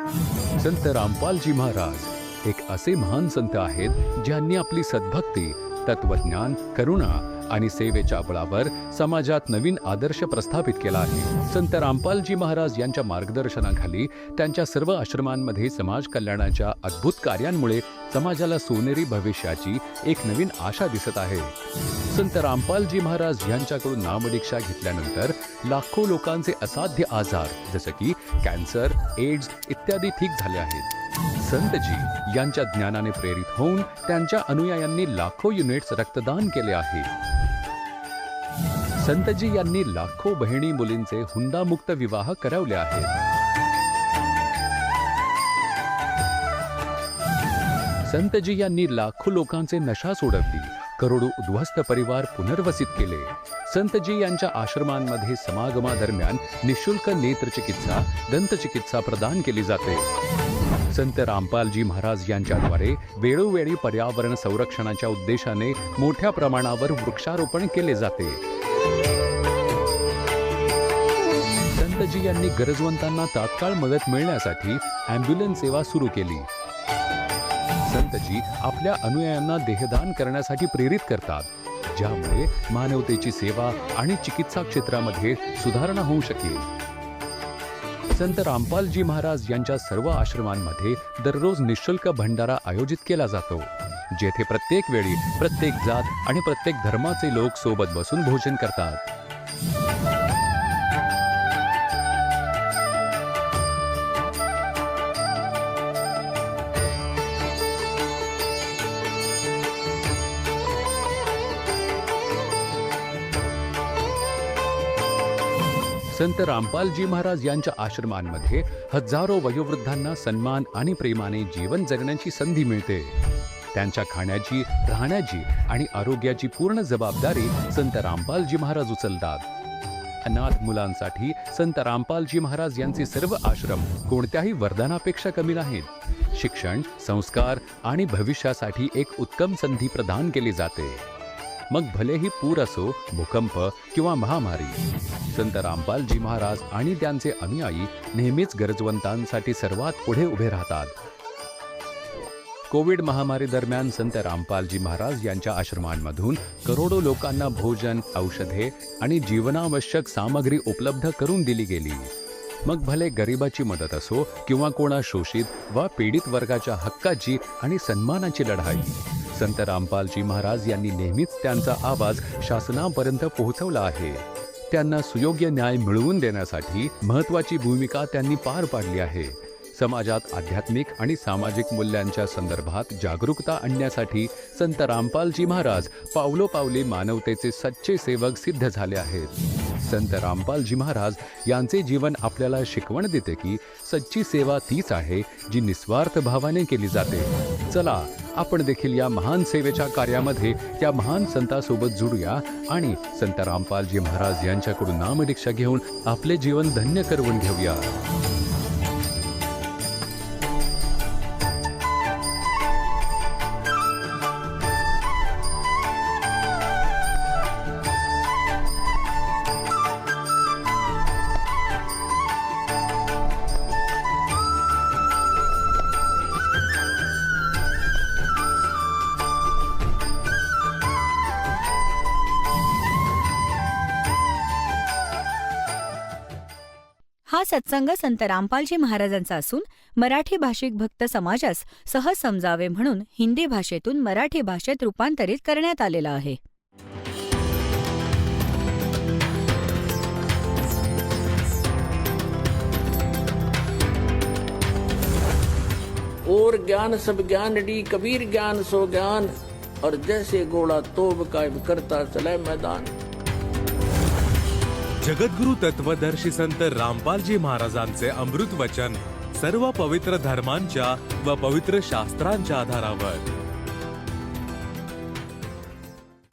संत रामपालजी महाराज एक असे महान संत आहेत ज्यांनी आपली सद्भक्ती, तत्वज्ञान, करुणा आणि सेवेच्या बळावर समाजात नवीन आदर्श प्रस्थापित केला आहे. संत रामपालजी महाराज यांच्या मार्गदर्शनाखाली त्यांच्या सर्व आश्रमांमध्ये समाज कल्याणाच्या अद्भुत कार्यांमुळे समाजाला सोनेरी भविष्याची एक नवीन आशा दिसत आहे. संत रामपालजी महाराज यांच्याकडून नामदीक्षा घेतल्यानंतर लाखो लोकांचे असाध्य आजार जसे की कॅन्सर, एड्स इत्यादी ठीक झाले आहेत. संतजी यांच्या ज्ञानाने प्रेरित होऊन त्यांच्या अनुयायांनी लाखो युनिट्स रक्तदान केले आहे. संतजी यांनी लाखो बहिणी मुलींचे हुंडामुक्त विवाह करवले आहेत. संतजी यांनी लाखो लोकांचे नशा सोडवली, करोडो उद्ध्वस्त परिवार पुनर्वसित केले. संतजी यांच्या आश्रमांमध्ये समागमादरम्यान निशुल्क नेत्रचिकित्सा, दंतचिकित्सा प्रदान केली जाते. संत रामपालजी महाराज यांच्याद्वारे वेळोवेळी पर्यावरण संरक्षणाच्या उद्देशाने मोठ्या प्रमाणावर वृक्षारोपण केले जाते. संतजी यांनी गरजवंतांना तात्काळ मदत मिळण्यासाठी ॲम्ब्युलन्स सेवा सुरू केली. संतजी आपल्या अनुयायांना देहदान करण्यासाठी प्रेरित करतात, ज्यामुळे मानवतेची सेवा आणि चिकित्सा क्षेत्रामध्ये सुधारणा होऊ शकेल. संत रामपालजी महाराज यांच्या सर्व आश्रमांमध्ये दररोज निशुल्क भंडारा आयोजित केला जातो, जेथे प्रत्येक वेळी प्रत्येक जात आणि प्रत्येक धर्माचे लोक सोबत बसून भोजन करतात. संत रामपालजी महाराज यांच्या आश्रमांमध्ये हजारो वयोवृद्धांना सन्मान आणि प्रेमाने जीवन जगण्याची संधी मिळते. त्यांच्या खाण्याची, राहण्याची आणि आरोग्याची पूर्ण जबाबदारी संत रामपालजी महाराज उचलतात. अनाथ मुलांसाठी संत रामपालजी महाराज यांचे सर्व आश्रम कोणत्याही वरदानापेक्षा कमी नाहीत. शिक्षण, संस्कार आणि भविष्यासाठी एक उत्तम संधी प्रदान केली जाते. मग भलेही पूर असो, भूकंप किंवा महामारी, संत रामपालजी महाराज आणि त्यांचे अनुयायी नेहमीच गरजवंतांसाठी सर्वात पुढे उभे राहतात. कोविड महामारी दरम्यान संत रामपालजी महाराज यांच्या आश्रमांमधून करोडो लोकांना भोजन, औषधे आणि जीवनावश्यक सामग्री उपलब्ध करून दिली गेली. मग भले गरिबाची मदत असो किंवा कोणा शोषित वा पीडित वर्गाच्या हक्काची आणि सन्मानाची लढाई, संत रामपालजी महाराज यांनी नेहमीच त्यांचा आवाज शासनापर्यंत पोहोचवला आहे. त्यांना सुयोग्य न्याय मिळवून देण्यासाठी महत्त्वाची भूमिका त्यांनी पार पाडली आहे. समाजात आध्यात्मिक आणि सामाजिक मूल्यांच्या संदर्भात जागरूकता आणण्यासाठी संत रामपालजी महाराज पावलोपावली मानवतेचे सच्चे सेवक सिद्ध झाले आहेत. संत रामपालजी महाराज यांचे जीवन आपल्याला शिकवण देते की सच्ची सेवा तीच आहे जी निस्वार्थ भावाने केली जाते. चला आपण देखील या महान सेवेच्या कार्यामध्ये त्या महान संतासोबत जुडूया आणि संत रामपालजी महाराज यांच्याकडून नामदीक्षा घेऊन आपले जीवन धन्य करवून घेऊया. हा सत्संग संत रामपालजी महाराजांचा असून मराठी भाषिक भक्त समाजास सहज समजावे म्हणून हिंदी भाषेतून मराठी भाषेत रूपांतरित करण्यात आलेला आहे. और ज्ञान सब ज्ञानडी, कबीर ज्ञान सो ज्ञान, और जैसे घोड़ा तोब कायम करता चले मैदान. जगद्गुरु तत्वदर्शी संत रामपालजी महाराजांचे अमृत वचन सर्व पवित्र धर्मांच्या व पवित्र शास्त्रांच्या आधारावर.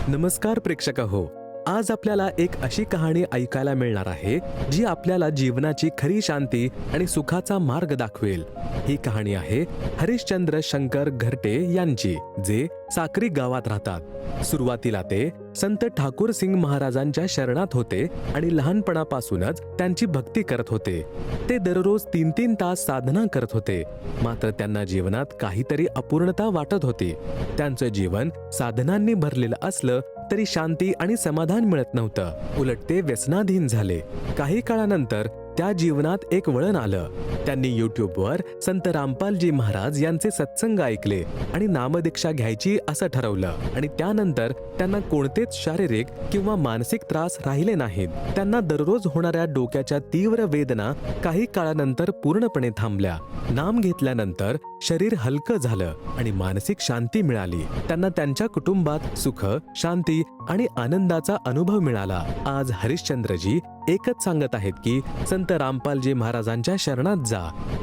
नमस्कार प्रेक्षक हो, आज आपल्याला एक अशी कहाणी ऐकायला मिळणार आहे जी आपल्याला जीवनाची खरी शांती आणि सुखाचा मार्ग दाखवेल. ही कहाणी आहे हरिश्चंद्र शंकर घरटे यांची, जे साक्री गावात राहतात. सुरुवातीला ते संत ठाकूर सिंग महाराजांच्या शरणात होते आणि लहानपणापासूनच त्यांची भक्ती करत होते. ते दररोज 3-3 तास साधना करत होते. मात्र त्यांना जीवनात काहीतरी अपूर्णता वाटत होती. त्यांचं जीवन साधनांनी भरलेलं असलं तरी शांती आणि समाधान मिळत नव्हतं. उलट ते व्यसनाधीन झाले. काही काळानंतर त्या जीवनात एक वळण आलं. त्यांनी युट्यूबवर संत रामपालजी महाराज यांचे सत्संग ऐकले आणि नामदीक्षा घ्यायची असं ठरवलं. आणि त्यानंतर त्यांना कोणतेच शारीरिक किंवा मानसिक त्रास राहिले नाहीत. त्यांना दररोज होणाऱ्या डोक्याच्या तीव्र वेदना काही काळानंतर पूर्णपणे थांबल्या. नाम घेतल्यानंतर शरीर हलकं झालं आणि मानसिक शांती मिळाली. त्यांना त्यांच्या कुटुंबात सुख, शांती आणि आनंदाचा अनुभव मिळाला. आज हरिश्चंद्रजी एकच सांगत आहेत की संत रामपालजी महाराजांच्या शरणात जा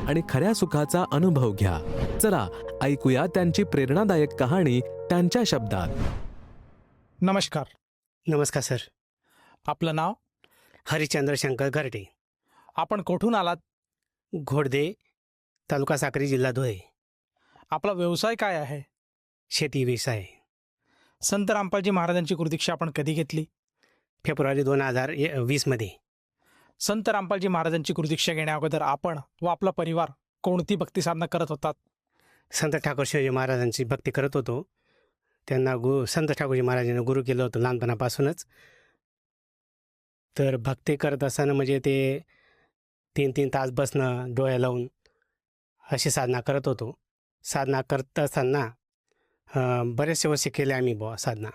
आणि खऱ्या सुखाचा अनुभव घ्या. चला ऐकूया त्यांची प्रेरणादायक कहाणी त्यांच्या शब्दात. नमस्कार. नमस्कार सर. आपलं नाव? हरिश्चंद्र शंकर घरटे, आपण कुठून आलात? घोडदे, तालुका साक्री, जिल्हा धुळे. आपला व्यवसाय काय आहे? शेती व्यवसाय. संत रामपालजी महाराजांची गुरुदीक्षा आपण कधी घेतली? फेब्रुवारी 2020 मध्ये. संत रामपालजी महाराजांची गुरुदीक्षा घेण्याअगोदर आपण व आपला परिवार कोणती भक्ती साधना करत होतात? संत ठाकूर शिवाजी महाराजांची भक्ती करत होतो. त्यांना संत ठाकूरजी महाराजांनी गुरु केलं होतं लहानपणापासूनच. तर भक्ती करत असताना म्हणजे ते 3-3 तास बसणं, डोळ्या लावून अशी साधना करत होतो. साधना करत असताना बरेचसे वर्ष केले आम्ही बुवा साधना.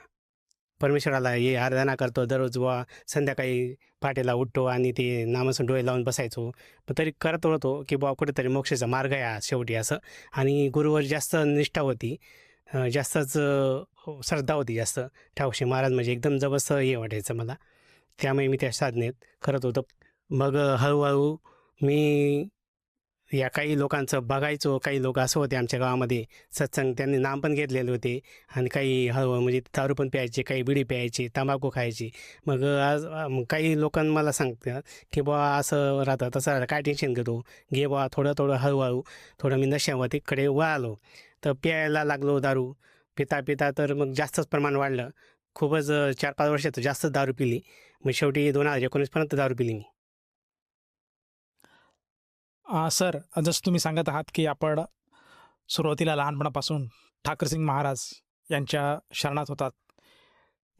परमेश्वराला हे आराधना करतो दररोज बुवा. संध्याकाळी पहाटेला उठतो आणि ते नामासून डोळे लावून बसायचो. पण तरी करत होतो की बुवा कुठेतरी मोक्षाचा मार्ग आहे हा शेवटी असं. आणि गुरुवर जास्त निष्ठा होती, जास्तच श्रद्धा होती जास्त. ठाकूरजी महाराज म्हणजे एकदम जबरदस्त हे वाटायचं मला. त्यामुळे मी त्या साधनेत करत होतो. मग हळूहळू मी या काही लोकांचं बघायचो. काही लोक असं होते आमच्या गावामध्ये सत्संग, त्यांनी नाम पण घेतलेले होते आणि काही हळूहळू म्हणजे दारू पण प्यायचे, काही बिडी प्यायचे, तंबाखू खायची. मग आज काही लोकांना मला सांगतात की बुवा असं राहतं तसं राहतं, काय टेन्शन घेतो, घे बुवा. थोडं हळूहळू थोडं मी नशेवतीकडे वळालो. तर प्यायला लागलो दारू. पिता तर मग जास्तच प्रमाण वाढलं. खूपच 4-5 वर्षात जास्त दारू पिली. मग शेवटी 2019पर्यंत दारू पिली मी. सर, जसं तुम्ही सांगत आहात की आपण सुरुवातीला लहानपणापासून ठाकरसिंग महाराज यांच्या शरणात होतात.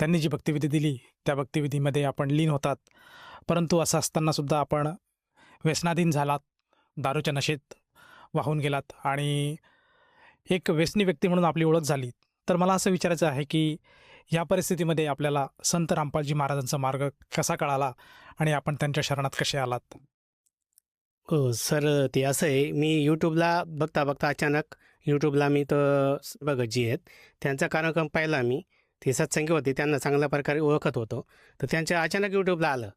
त्यांनी जी भक्तिविधी दिली त्या भक्तिविधीमध्ये आपण लीन होतात. परंतु असं असतानासुद्धा आपण व्यसनाधीन झालात, दारूच्या नशेत वाहून गेलात आणि एक व्यसनी व्यक्ती म्हणून आपली ओळख झाली. तर मला असं विचारायचं आहे की या परिस्थितीमध्ये आपल्याला संत रामपालजी महाराजांचा मार्ग कसा कळाला आणि आपण त्यांच्या शरणात कसे आलात? हो सर, ते असं आहे, मी यूट्यूबला बघता अचानक यूट्यूबला मी तर बघत जी आहेत त्यांचा कार्यक्रम पाहिला. मी ते सत्संगी होते, त्यांना चांगल्या प्रकारे ओळखत होतो. तर त्यांच्या अचानक यूट्यूबला आलं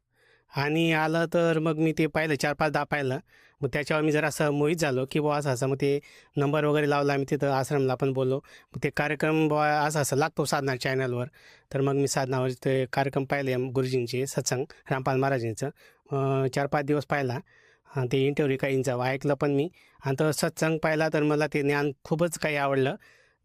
तर मग मी ते पाहिलं, 4-5-10 पाहिलं. मग त्याच्यावर मी जरा असं मोहित झालो की बुवा असं मग ते नंबर वगैरे लावला. मी तिथं आश्रमला पण बोललो. मग ते कार्यक्रम बुवा असं लागतो साधना चॅनलवर. तर मग मी साधनावर ते कार्यक्रम पाहिले गुरुजींचे सत्संग रामपाल महाराजांचं. 4-5 दिवस पाहिला. ते इंटरव्ह्यू काहींचा ऐकलं पण मी. आणि तो सत्संग पाहिला तर मला ते ज्ञान खूपच काही आवडलं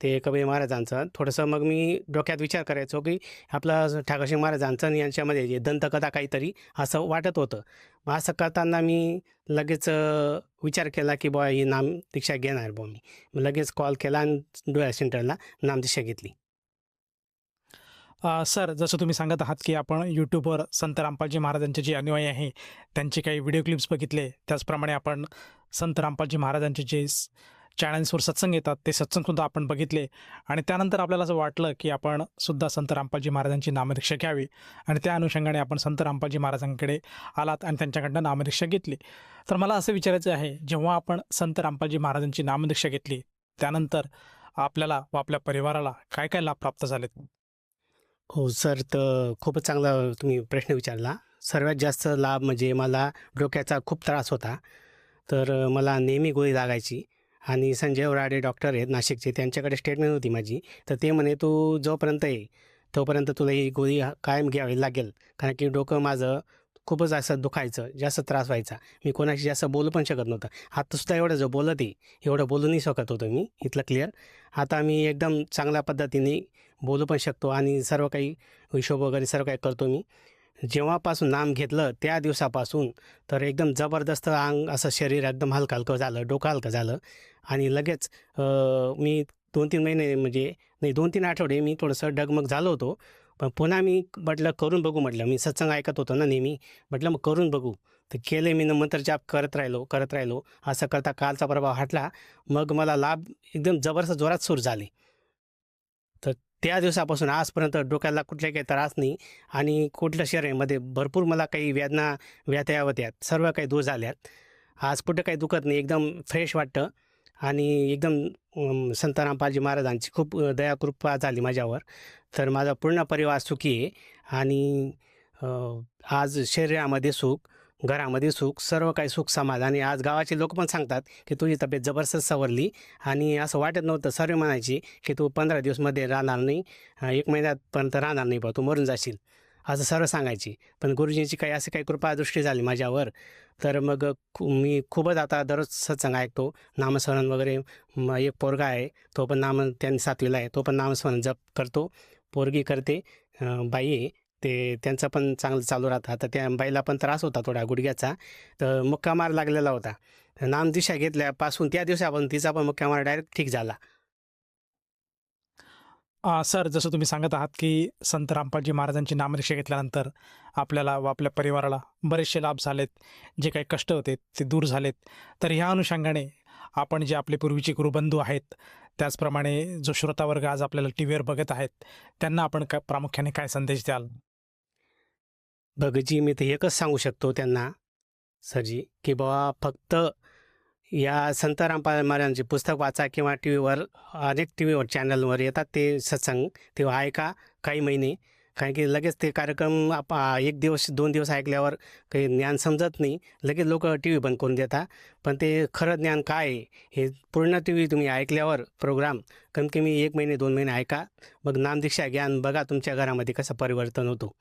ते कबीर महाराजांचं. थोडंसं मग मी डोक्यात विचार करायचो की आपलं ठाकरसिंग महाराजांचं आणि यांच्यामध्ये जे दंतकथा काहीतरी असं वाटत होतं. मग असं करताना मी लगेच विचार केला की बुवा ही नामदीक्षा घेणार बुवा मी. मग लगेच कॉल केला आणि डोळा सेंटरला नामदीक्षा घेतली. सर, जसं तुम्ही सांगत आहात की आपण यूट्यूबवर संत रामपालजी महाराजांचे जे अनुयायी आहे त्यांचे काही व्हिडिओ क्लिप्स बघितले. त्याचप्रमाणे आपण संत रामपालजी महाराजांचे जे चॅनल्सवर सत्संग येतात ते सत्संगसुद्धा आपण बघितले. आणि त्यानंतर आपल्याला असं वाटलं की आपण सुद्धा संत रामपालजी महाराजांची नामदीक्षा घ्यावी. आणि त्या अनुषंगाने आपण संत रामपालजी महाराजांकडे आलात आणि त्यांच्याकडनं नामदीक्षा घेतली. तर मला असं विचारायचं आहे, जेव्हा आपण संत रामपालजी महाराजांची नामदीक्षा घेतली त्यानंतर आपल्याला व आपल्या परिवाराला काय काय लाभ प्राप्त झालेत? हो सर, तर खूपच चांगला तुम्ही प्रश्न विचारला. सर्वात जास्त लाभ म्हणजे मला डोक्याचा खूप त्रास होता. तर मला नेहमी गोळी लागायची. आणि संजय वराडे डॉक्टर आहेत नाशिकचे, त्यांच्याकडे स्टेटमेंट होती माझी. तर ते म्हणे तू जोपर्यंत आहे तोपर्यंत तुला ही गोळी कायम घ्यावी लागेल. कारण की डोकं माझं खूपच असं दुखायचं, जास्त त्रास व्हायचा. मी कोणाशी जास्त बोलू पण शकत नव्हतं. आत्तासुद्धा एवढं जो बोलत आहे, एवढं बोलू नाही शकत होतो मी, इथलं क्लिअर. आता मी एकदम चांगल्या पद्धतीने बोलू पण शकतो आणि सर्व काही हिशोब वगैरे सर्व काही करतो मी. जेव्हापासून नाम घेतलं त्या दिवसापासून तर एकदम जबरदस्त अंग असं शरीर एकदम हलकं हलकं झालं, डोकं हलकं झालं आणि लगेच मी 2-3 महिने म्हणजे नाही 2-3 आठवडे मी थोडंसं डगमग झालो होतो. पण पुन्हा मी म्हटलं करून बघू म्हटलं. मी सत्संग ऐकत होतो ना नेहमी. म्हटलं मग करून बघू. तर केले मी मंत्र जाप करत राहिलो. असं करता कालचा प्रभाव हटला. मग मला लाभ एकदम जबरदस्त जोरात सुरू झाले. तर त्या दिवसापासून आजपर्यंत डोक्याला कुठलाही काही त्रास नाही आणि कुठल्या शरीरामध्ये भरपूर मला काही व्यथ्या होत्या. सर्व काही दूर झाल्यात. आज कुठं काही दुखत नाही. एकदम फ्रेश वाटतं आणि एकदम संत रामपालजी महाराजांची खूप दयाकृपा झाली माझ्यावर. तर माझा पूर्ण परिवार सुखी आहे आणि आज शरीरामध्ये सुख, घरामध्ये सुख, सर्व काही सुख समाधान. आज गावाचे लोक पण सांगतात की तुझी तब्येत जबरदस्त सवरली आणि असं वाटत नव्हतं. सर्व म्हणायची की तू 15 दिवसमध्ये राहणार नाही, 1 महिन्यापर्यंत राहणार नाही बा, तू मरून जाशील, असं सर्व सांगायची. पण गुरुजींची काही अशी काही कृपादृष्टी झाली माझ्यावर. तर मग मी खूपच आता दररोज सत्संग ऐकतो, नामस्मरण वगैरे. एक पोरगा आहे, तो पण त्यांनी 7वीला आहे, तो पण नामस्मरण जप करतो. पोरगी करते, बाई आहे, ते त्यांचं पण चांगलं चालू राहतं. आता त्या बाईला पण त्रास होता थोडा गुडघ्याचा, तर मुक्कामार लागलेला होता. नामदीक्षा घेतल्यापासून त्या दिवसापासून तिचा पण मुक्कामार डायरेक्ट ठीक झाला. सर, जसं तुम्ही सांगत आहात की संत रामपालजी महाराजांची नामदीक्षा घेतल्यानंतर आपल्याला व आपल्या परिवाराला बरेचसे लाभ झालेत. जे काही कष्ट होते ते दूर झालेत. तर ह्या अनुषंगाने आपण जे आपले पूर्वीचे गुरुबंधू आहेत, त्याचप्रमाणे जो श्रोतावर्ग आज आपल्याला टी व्हीवर बघत आहेत, त्यांना आपण प्रामुख्याने काय संदेश द्याल? भगतजी, मी तर एकच सांगू शकतो त्यांना सरजी, की बाबा फक्त या संत रामपाल महाराजांचे पुस्तक वाचा किंवा टी व्हीवर अनेक टी व्हीवर चॅनलवर येतात ते सत्संग, ते ऐका काही महिने. कारण की लगेच ते कार्यक्रम 1 दिवस 2 दिवस ऐकल्यावर काही ज्ञान समजत नाही, लगेच लोक टी व्ही बंद करून देतात. पण ते खरं ज्ञान काय आहे हे पूर्ण टी व्ही तुम्ही ऐकल्यावर प्रोग्राम कमीत कमी 1 महिने 2 महिने ऐका. मग नामदीक्षा घ्या आणि बघा तुमच्या घरामध्ये कसं परिवर्तन होतो.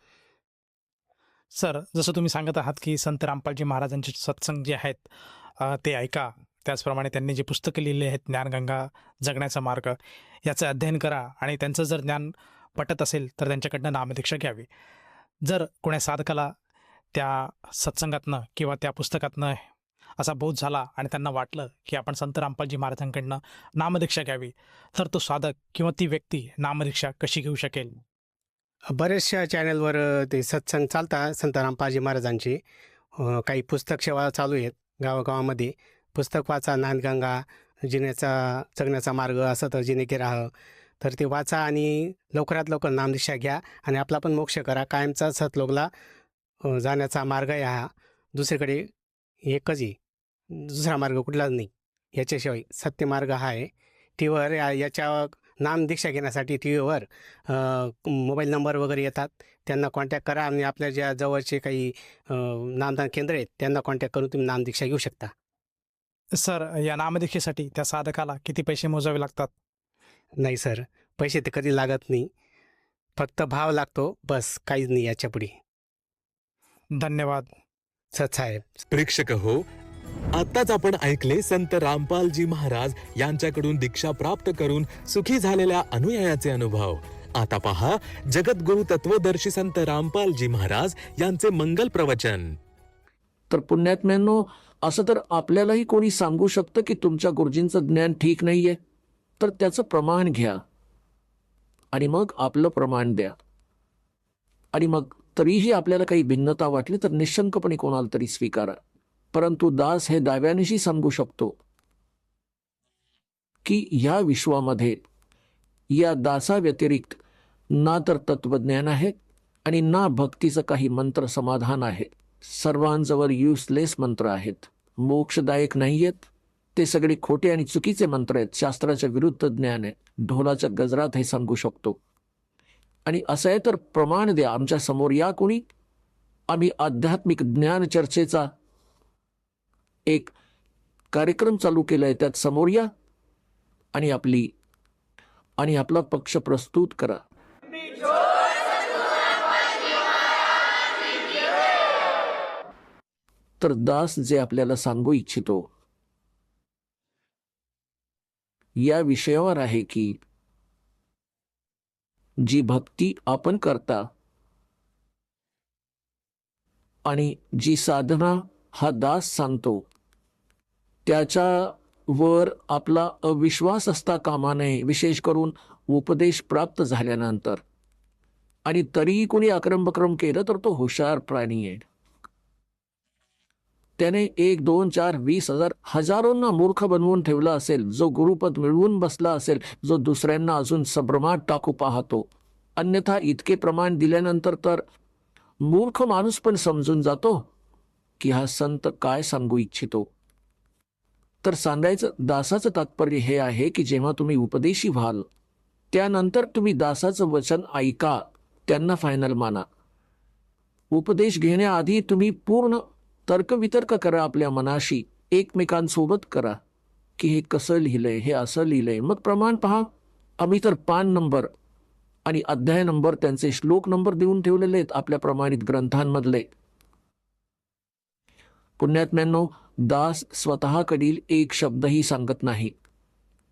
सर, जसं तुम्ही सांगत आहात की संत रामपालजी महाराजांचे सत्संग जे आहेत ते ऐका. त्याचप्रमाणे त्यांनी जे पुस्तकं लिहिली आहेत, ज्ञानगंगा, जगण्याचा मार्ग, याचं अध्ययन करा आणि त्यांचं जर ज्ञान पटत असेल तर त्यांच्याकडनं नामदीक्षा घ्यावी. जर कोण्या साधकाला त्या सत्संगातनं किंवा त्या पुस्तकातनं असा बोध झाला आणि त्यांना वाटलं की आपण संत रामपालजी महाराजांकडनं नामदीक्षा घ्यावी, तर तो साधक किंवा ती व्यक्ती नामदीक्षा कशी घेऊ शकेल? बऱ्याचशा चॅनलवर ते सत्संग चालतात संत रामपालजी महाराजांचे. काही पुस्तक सेवा चालू आहेत गावागावामध्ये. पुस्तक वाचा, ज्ञानगंगा, जगण्याचा मार्ग, असं तर जिने की राह, तर ते वाचा आणि लवकरात लवकर नामदीक्षा घ्या आणि आपला पण मोक्ष करा. कायमचा सतलोकला जाण्याचा मार्ग आहे हा. दुसरीकडे एकच आहे, दुसरा मार्ग कुठलाच नाही. याच्याशिवाय सत्यमार्ग हा आहे. टी व्हीवर याच्या नामदीक्षा घेण्यासाठी टी व्हीवर मोबाईल नंबर वगैरे येतात, त्यांना कॉन्टॅक्ट करा आणि आपल्या ज्या जवळचे काही नामदान केंद्र आहेत त्यांना कॉन्टॅक्ट करून तुम्ही नामदीक्षा घेऊ शकता. सर, या नामदीक्षेसाठी त्या साधकाला किती पैसे मोजावे लागतात? नाही सर, पैसे तर कधी लागत नाही, फक्त भाव लागतो, बस, काहीच नाही याच्या पुढे. धन्यवाद. साहेब. प्रेक्षक हो, आताच आपण ऐकले संत रामपालजी महाराज यांच्याकडून दीक्षा प्राप्त करून सुखी झालेल्या अनुयायाचे अनुभव. आता पहा जगद्गुरु तत्वदर्शी संत रामपालजी महाराज यांचे मंगल प्रवचन. तर पुण्यात्म्यांनो, असं तर आपल्यालाही कोणी सांगू शकतं की तुमच्या गुरुजींचं ज्ञान ठीक नाहीये, तर त्याचं प्रमाण घ्या आणि मग आपलं प्रमाण द्या. आणि मग तरीही आपल्याला काही भिन्नता वाटली तर निशंकपणे कोणाला तरी स्वीकारा. परंतु दास हे दाव्यानिशी सांगू शकतो की या विश्वामध्ये या दासाव्यतिरिक्त ना तर तत्वज्ञान आहे आणि ना भक्तीचं काही मंत्र समाधान आहे. सर्वांजवळ युजलेस मंत्र आहेत, मोक्षदायक नाही आहेत. ते सगळे खोटे आणि चुकीचे मंत्र आहेत, शास्त्राच्या विरुद्ध ज्ञान आहे. ढोलाच्या गजरात हे सांगू शकतो. आणि असं आहे तर प्रमाण द्या, आमच्या समोर या कोणी. आम्ही आध्यात्मिक ज्ञान चर्चेचा एक कार्यक्रम चालू केलाय, त्यात समोर या आणि आपला पक्ष प्रस्तुत करा. तर दास जे आपल्याला सांगू इच्छितो या विषयावर आहे की जी भक्ती आपण करता आणि जी साधना हा दास सांगतो त्याच्यावर आपला अविश्वास असता कामा नये, विशेष करून उपदेश प्राप्त झाल्यानंतर. आणि तरीही कोणी अक्रम केलं तर तो हुशार प्राणी आहे. त्याने 1, 2, 4, 20,000 हजारोंना मूर्ख बनवून ठेवला असेल. जो गुरुपद मिळवून बसला असेल, जो दुसऱ्यांना अजून संभ्रमात टाकू पाहतो. अन्यथा इतके प्रमाण दिल्यानंतर तर मूर्ख माणूस पण समजून जातो की हा संत काय सांगू इच्छितो. तर सांगायचं दासाचं तात्पर्य हे आहे की जेव्हा तुम्ही उपदेशी व्हाल त्यानंतर तुम्ही दासाचं वचन ऐका, त्यांना फायनल माना. उपदेश घेण्याआधी तुम्ही पूर्ण तर्कवितर्क करा आपल्या मनाशी, एकमेकांसोबत करा की हे कसं लिहिलंय, हे असं लिहिलंय. मग प्रमाण पहा. आम्ही तर पान नंबर आणि अध्याय नंबर, त्यांचे श्लोक नंबर देऊन ठेवलेले आहेत आपल्या प्रमाणित ग्रंथांमधले. पुण्यात्म्यांनो, दास स्वतःकडील एक शब्दही सांगत नाही,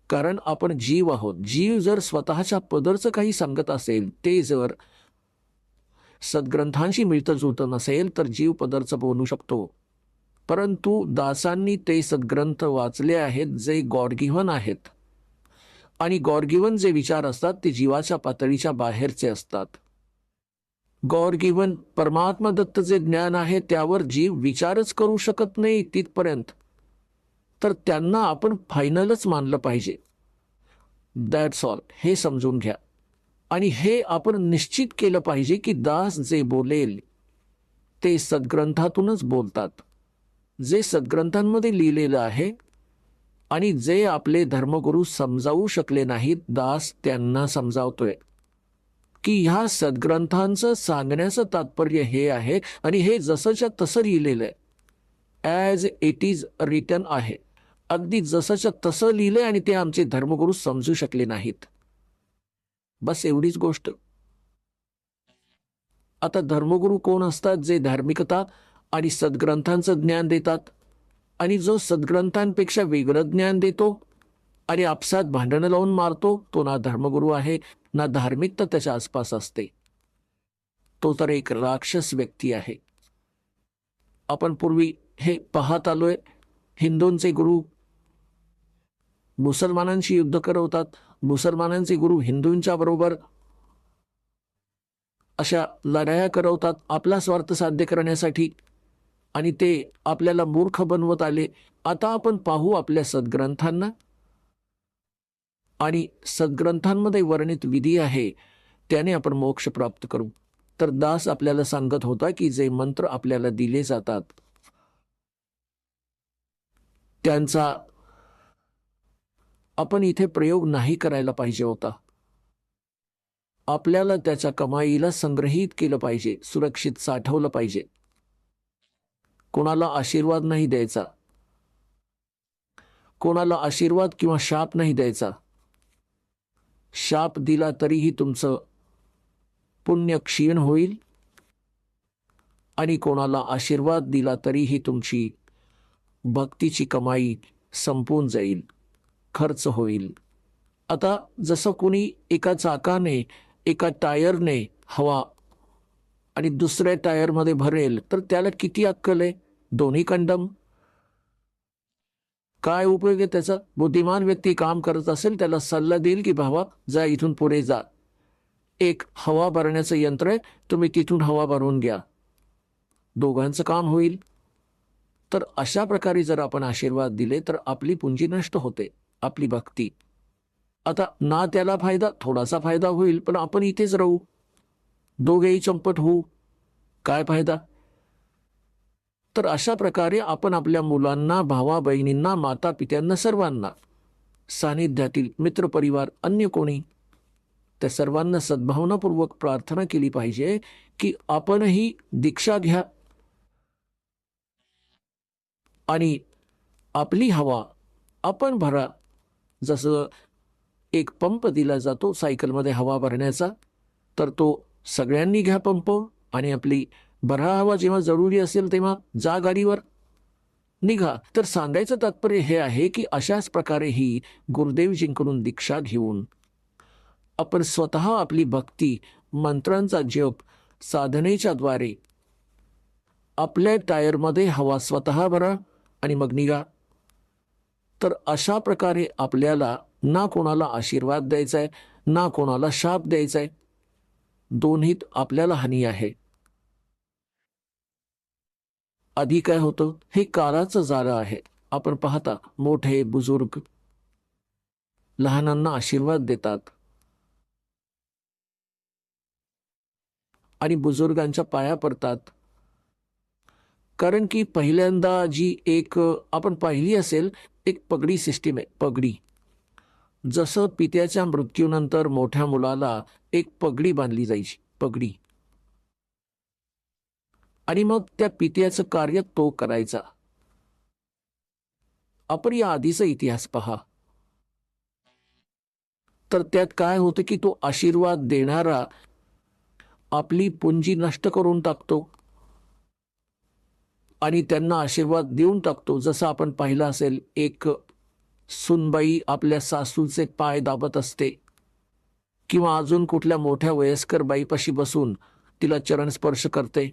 कारण आपण जीव आहोत. जीव जर स्वतःच्या पदरचं काही सांगत असेल, ते जर सद्ग्रंथांशी मिळतं जुळतं नसेल तर जीव पदरचं बोलू शकतो. परंतु दासांनी ते सद्ग्रंथ वाचले आहेत जे गॉड गिव्हन आहेत. आणि गॉड गिव्हन जे विचार असतात ते जीवाच्या पातळीच्या बाहेरचे असतात. गॉड गिव्हन परमात्मा दत्त जे ज्ञान आहे त्यावर जीव विचारच करू शकत नाही तिथपर्यंत. तर त्यांना आपण फायनलच मानलं पाहिजे. That's all. हे समजून घ्या. आणि हे आपण निश्चित केलं पाहिजे की दास जे बोलेल ते सद्ग्रंथातूनच बोलतात. जे सद्ग्रंथांमध्ये लिहिलेलं आहे आणि जे आपले धर्मगुरू समजावू शकले नाहीत, दास त्यांना समजावतोय की ह्या सद्ग्रंथांचं सांगण्याचं तात्पर्य हे आहे आणि हे जसंच्या तसं लिहिलेलं आहे. ॲज इट इज रिटन आहे. अगदी जसंच्या तसं लिहिलंय आणि ते आमचे धर्मगुरू समजू शकले नाहीत. बस एवढीच गोष्ट. आता धर्मगुरू कोण असतात? जे धार्मिकता आणि सद्ग्रंथांचं ज्ञान देतात. आणि जो सद्ग्रंथांपेक्षा वेगळं ज्ञान देतो आणि आपसात भांडणं लावून मारतो, तो ना धर्मगुरू आहे ना धार्मिकता त्याच्या आसपास असते. तो तर एक राक्षस व्यक्ती आहे. आपण पूर्वी हे पाहत आलोय, हिंदूंचे गुरु मुसलमानांशी युद्ध करवतात, मुसलमानांचे गुरु हिंदूंच्या बरोबर अशा लढाया करवतात आपला स्वार्थ साध्य करण्यासाठी. आणि ते आपल्याला मूर्ख बनवत आले. आता आपण पाहू आपल्या सद्ग्रंथांना, आणि सद्ग्रंथांमध्ये वर्णित विधी आहे त्याने आपण मोक्ष प्राप्त करू. तर दास आपल्याला सांगत होता की जे मंत्र आपल्याला दिले जातात त्यांचा आपण इथे प्रयोग नाही करायला पाहिजे होता. आपल्याला त्याच्या कमाईला संग्रहित केलं पाहिजे, सुरक्षित साठवलं पाहिजे. कोणाला आशीर्वाद नाही द्यायचा, कोणाला आशीर्वाद किंवा शाप नाही द्यायचा. शाप दिला तरीही तुमचं पुण्य क्षीण होईल आणि कोणाला आशीर्वाद दिला तरीही तुमची भक्तीची कमाई संपून जाईल, खर्च होईल. आता जसं कोणी एका चाकाने, एका टायरने हवा आणि दुसऱ्या टायरमध्ये भरेल तर त्याला किती अक्कल आहे? दोन्ही कंडम. काय उपयोग आहे त्याचा? बुद्धिमान व्यक्ती काम करत असेल त्याला सल्ला देईल की भावा जा इथून पुढे जा, एक हवा भरण्याचं यंत्र आहे, तुम्ही तिथून हवा भरून घ्या, दोघांचं काम होईल. तर अशा प्रकारे जर आपण आशीर्वाद दिले तर आपली पुंजी नष्ट होते, आपली भक्ती. आता ना त्याला फायदा, थोडासा फायदा होईल पण आपण इथेच राहू, दोघेही चंपट होऊ, काय फायदा? तर अशा प्रकारे आपण आपल्या मुलांना, भावा बहिणींना, माता पित्यांना, सर्वांना, सानिध्यातील मित्रपरिवार, अन्य कोणी, त्या सर्वांना सद्भावनापूर्वक प्रार्थना केली पाहिजे की आपणही दीक्षा घ्या आणि आपली हवा आपण भरा. जसं एक पंप दिला जातो सायकलमध्ये हवा भरण्याचा, तर तो सगळ्यांनी घ्या पंप आणि आपली भरा हवा. जेव्हा जरुरी असेल तेव्हा जा गाडीवर, निघा. तर सांगायचं तात्पर्य हे आहे की अशाच प्रकारे ही गुरुदेवजींकडून दीक्षा घेऊन आपण स्वतः आपली भक्ती, मंत्रांचा जप, साधनेच्या द्वारे आपल्या टायरमध्ये हवा स्वतः भरा आणि मग निघा. तर अशा प्रकारे आपल्याला ना कोणाला आशीर्वाद द्यायचा आहे, ना कोणाला शाप द्यायचा आहे. दोन्हीत आपल्याला हानी आहे. आधी काय होतं, हे काळाचं जाळं आहे. आपण पाहता मोठे बुजुर्ग लहानांना आशीर्वाद देतात आणि बुजुर्गांच्या पाया पडतात. कारण की पहिल्यांदा जी एक आपण पाहिली असेल, एक पगडी सिस्टीम आहे. पगडी, जसं पित्याच्या मृत्यूनंतर मोठ्या मुलाला एक पगडी बांधली जायची, पगडी, आणि मग त्या पित्याचं कार्य तो करायचा. आपण या आधीचा इतिहास पहा. तर त्यात काय होतं की तो आशीर्वाद देणारा आपली पुंजी नष्ट करून टाकतो आणि त्यांना आशीर्वाद देऊन टाकतो. जसं आपण पाहिलं असेल, एक सुनबाई आपल्या सासूचे पाय दाबत असते किंवा अजून कुठल्या मोठ्या वयस्कर बाईपाशी बसून तिला चरण स्पर्श करते.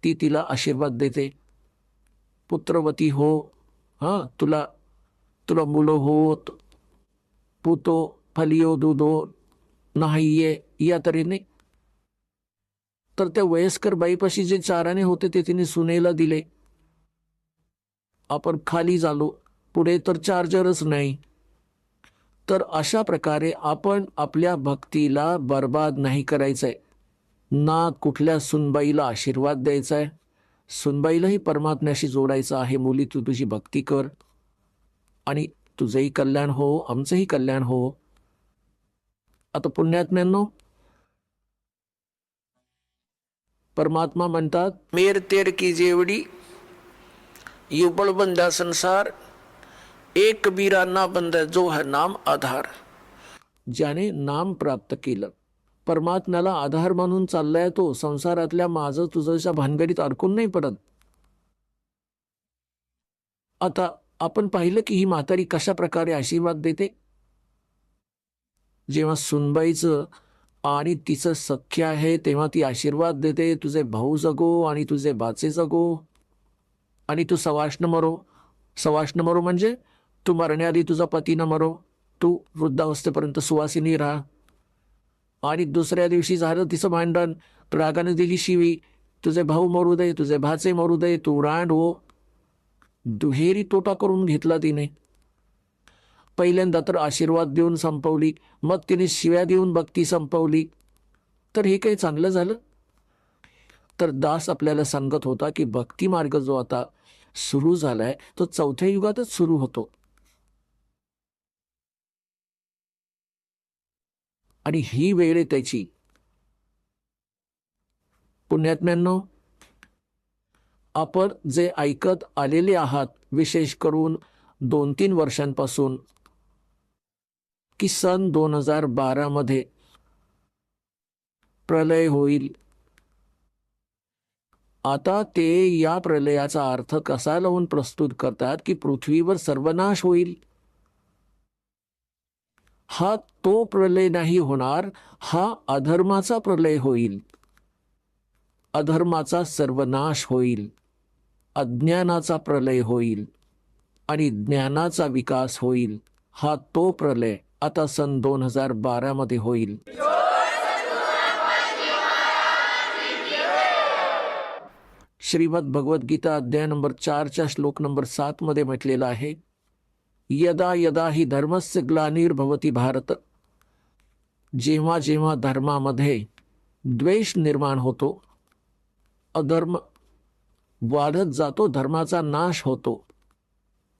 ती तिला आशीर्वाद देते, पुत्रवती हो, हां, तुला तुला मुलं होत, पुतो फलियो दुधो नाहीये, या तऱ्हेने. तर त्या वयस्कर बाईपाशी जे चाराने होते ते तिने सुनेला दिले. आपण खाली झालो, पुढे तर चार्जरच नाही. तर अशा प्रकारे आपण आपल्या भक्तीला बर्बाद नाही करायचंय, ना कुठल्या सुनबाईला आशीर्वाद द्यायचा आहे. सुनबाईलाही परमात्म्याशी जोडायचं आहे. मुली, तू तुझी भक्ती कर आणि तुझंही कल्याण हो, आमचंही कल्याण हो. आता पुण्यात्म्यांनो, परमात्मा म्हणतात, मेर तेर की जेवडी युगल बंदा संसार, एक कबीरा ना बंदा जो है नाम आधार. ज्याने नाम प्राप्त केलं, परमात्म्याला आधार मानून चाललाय, तो संसारातल्या माझं तुझ्याच्या भानगडीत अडकून नाही पडत. आता आपण पाहिलं की ही म्हातारी कशा प्रकारे आशीर्वाद देते. जेव्हा सुनबाईचं आणि तिचं सख्य आहे तेव्हा ती आशीर्वाद देते, तुझे भाऊ जगो आणि तुझे बाचे जगो आणि तू सवाष्ण मरो. सवाष्ण मरो म्हणजे तू मरण्याआधी तुझा पती न मरो, तू वृद्धावस्थेपर्यंत सुवासिनी राहा. आणि दुसऱ्या दिवशी झालं तिचं भांडण, रागाने दिली शिवी, तुझे भाऊ मरू दे, तुझे भाचे मरू दे, तू रांड हो. दुहेरी तोटा करून घेतला तिने. पहिल्यांदा तर आशीर्वाद देऊन संपवली, मग तिने शिव्या देऊन भक्ती संपवली. तर हे काही चांगलं झालं? तर दास आपल्याला सांगत होता की भक्ती मार्ग जो आता सुरू झालाय तो 4थ्या युगातच सुरू होतो. आणि ही वेळ आहे त्याची. पुण्यात्म्यांनो, आपण जे ऐकत आलेले आहात, विशेष करून 2-3 वर्षांपासून, की सन 2012 मध्ये प्रलय होईल. आता ते या प्रलयाचा अर्थ कसा लावून प्रस्तुत करतात की पृथ्वीवर सर्वनाश होईल. हा तो प्रलय नाही होणार, हा अधर्माचा प्रलय होईल. अधर्माचा सर्वनाश होईल, अज्ञानाचा प्रलय होईल आणि ज्ञानाचा विकास होईल. हा तो प्रलय आता सन 2012 मध्ये होईल. श्रीमद भगवद्गीता अध्याय नंबर 4 श्लोक नंबर 7 मध्ये म्हटलेलं आहे, यदा यदा ही धर्मस्य ग्लानिर्भवति भारत. जेव्हा जेव्हा धर्मामध्ये द्वेष निर्माण होतो, अधर्म वाढत जातो, धर्माचा नाश होतो,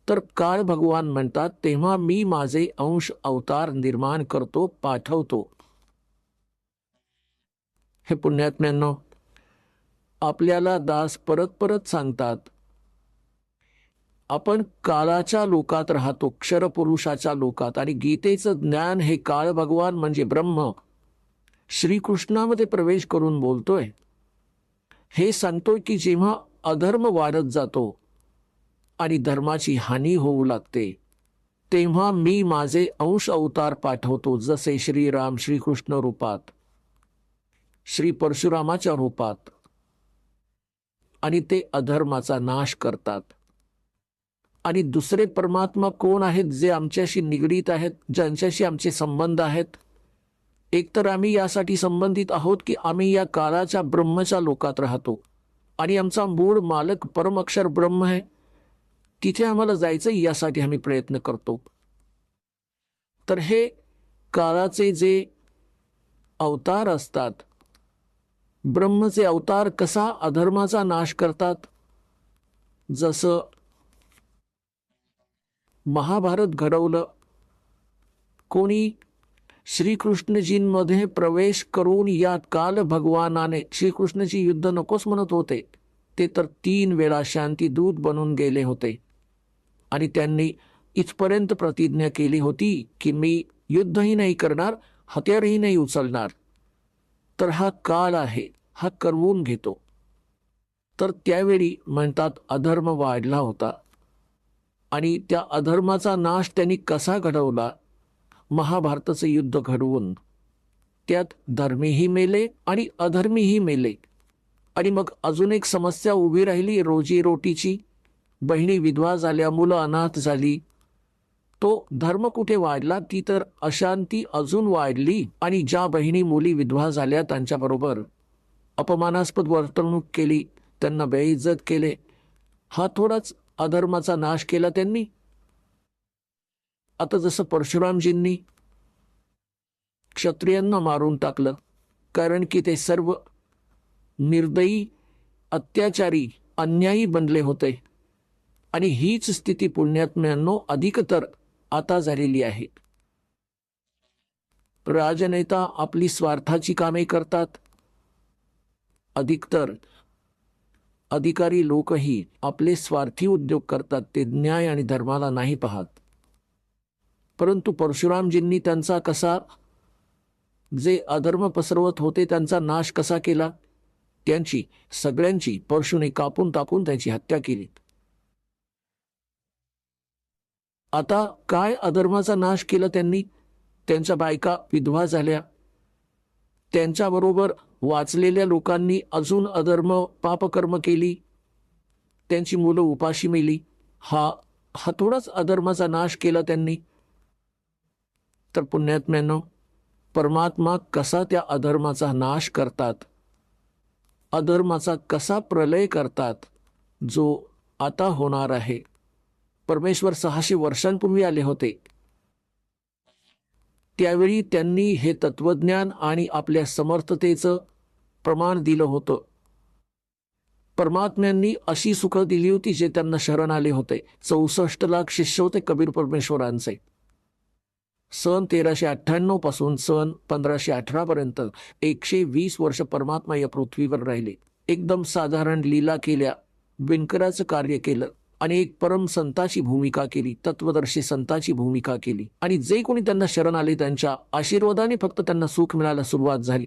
तर काळ भगवान म्हणतात, तेव्हा मी माझे अंश अवतार निर्माण करतो, पाठवतो. हे पुण्यात्म्यांनो, आपल्याला दास परत परत सांगतात, आपण काळाच्या लोकात राहतो, क्षरपुरुषाच्या लोकात. आणि गीतेचं ज्ञान हे काळ भगवान म्हणजे ब्रह्म श्रीकृष्णामध्ये प्रवेश करून बोलतोय. हे सांगतोय की जेव्हा अधर्म वाढत जातो, आणि धर्माची हानी होऊ लागते, तेव्हा मी माझे अंश अवतार पाठवतो, जसे श्रीराम श्रीकृष्ण रूपात, श्री परशुरामाच्या रूपात, आणि ते अधर्माचा नाश करतात. आणि दुसरे परमात्मा कोण आहेत जे आमच्याशी निगडीत आहेत, ज्यांच्याशी आमचे संबंध आहेत? एकतर आम्ही यासाठी संबंधित आहोत की आम्ही या काळाच्या ब्रह्मच्या लोकात राहतो आणि आमचा मूळ मालक परमअक्षर ब्रह्म आहे, तिथे आम्हाला जायचं यासाठी आम्ही प्रयत्न करतो. तर हे काळाचे जे अवतार असतात, ब्रह्मचे अवतार कसा अधर्माचा नाश करतात? जसं महाभारत घडवलं, कोणी श्रीकृष्णजींमध्ये प्रवेश करून या काल भगवानाने, श्रीकृष्णजी युद्ध नकोच म्हणत होते, ते तर 3 वेळा शांतीदूत बनून गेले होते आणि त्यांनी इथपर्यंत प्रतिज्ञा केली होती की मी युद्धही नाही करणार, हत्यारही नाही उचलणार. तर हा काल आहे, हा करवून घेतो. तर त्यावेळी म्हणतात अधर्म वाढला होता आणि त्या अधर्माचा नाश त्यांनी कसा घडवला? महाभारताचं युद्ध घडवून त्यात धर्मीही मेले आणि अधर्मीही मेले. आणि मग अजून एक समस्या उभी राहिली रोजीरोटीची. बहिणी विधवा झाल्या, मुलं अनाथ झाली. तो धर्म कुठे वाढला? ती तर अशांती अजून वाढली. आणि ज्या बहिणी मुली विधवा झाल्या त्यांच्याबरोबर अपमानास्पद वर्तणूक केली, त्यांना बेइज्जत केले. हा थोडाच अधर्माचा नाश केला त्यांनी? आता जसं परशुरामजींनी क्षत्रियांना मारून टाकलं, कारण की ते सर्व निर्दयी, अत्याचारी, अन्यायी बनले होते. आणि हीच स्थिती पुण्यात्म्यांनो अधिकतर आता झालेली आहे. राजनेता आपली स्वार्थाची कामे करतात, अधिकतर अधिकारी लोकही आपले स्वार्थी उद्योग करतात. ते न्याय आणि धर्माला नाही पाहत. परंतु परशुरामजींनी त्यांचा कसा, जे अधर्म पसरवत होते त्यांचा नाश कसा केला? त्यांची सगळ्यांची परशुने कापून टाकून त्यांची हत्या केली. आता काय अधर्माचा नाश केला त्यांनी? त्यांच्या बायका विधवा झाल्या, त्यांच्याबरोबर वाचलेल्या लोकांनी अजून अधर्म पापकर्म केली, त्यांची मुलं उपाशी मेली. हा थोडाच अधर्माचा नाश केला त्यांनी. तर पुण्यात्म्यांनो, परमात्मा कसा त्या अधर्माचा नाश करतात, अधर्माचा कसा प्रलय करतात, जो आता होणार आहे. परमेश्वर 600 वर्षांपूर्वी आले होते, त्यावेळी त्यांनी हे तत्वज्ञान आणि आपल्या समर्थतेचं प्रमाण दिलं होतं. परमात्म्यांनी अशी सुख दिली होती जे त्यांना शरण आले होते. 64 लाख शिष्य होते कबीर परमेश्वरांचे. सन 1398 पासून सन 1518 पर्यंत 120 वर्ष परमात्मा या पृथ्वीवर राहिले. एकदम साधारण लीला केल्या, विणकराचं कार्य केलं आणि एक परम संताची भूमिका केली, तत्वदर्शी संताची भूमिका केली. आणि जे कोणी त्यांना शरण आले त्यांच्या आशीर्वादाने फक्त त्यांना सुख मिळायला सुरुवात झाली.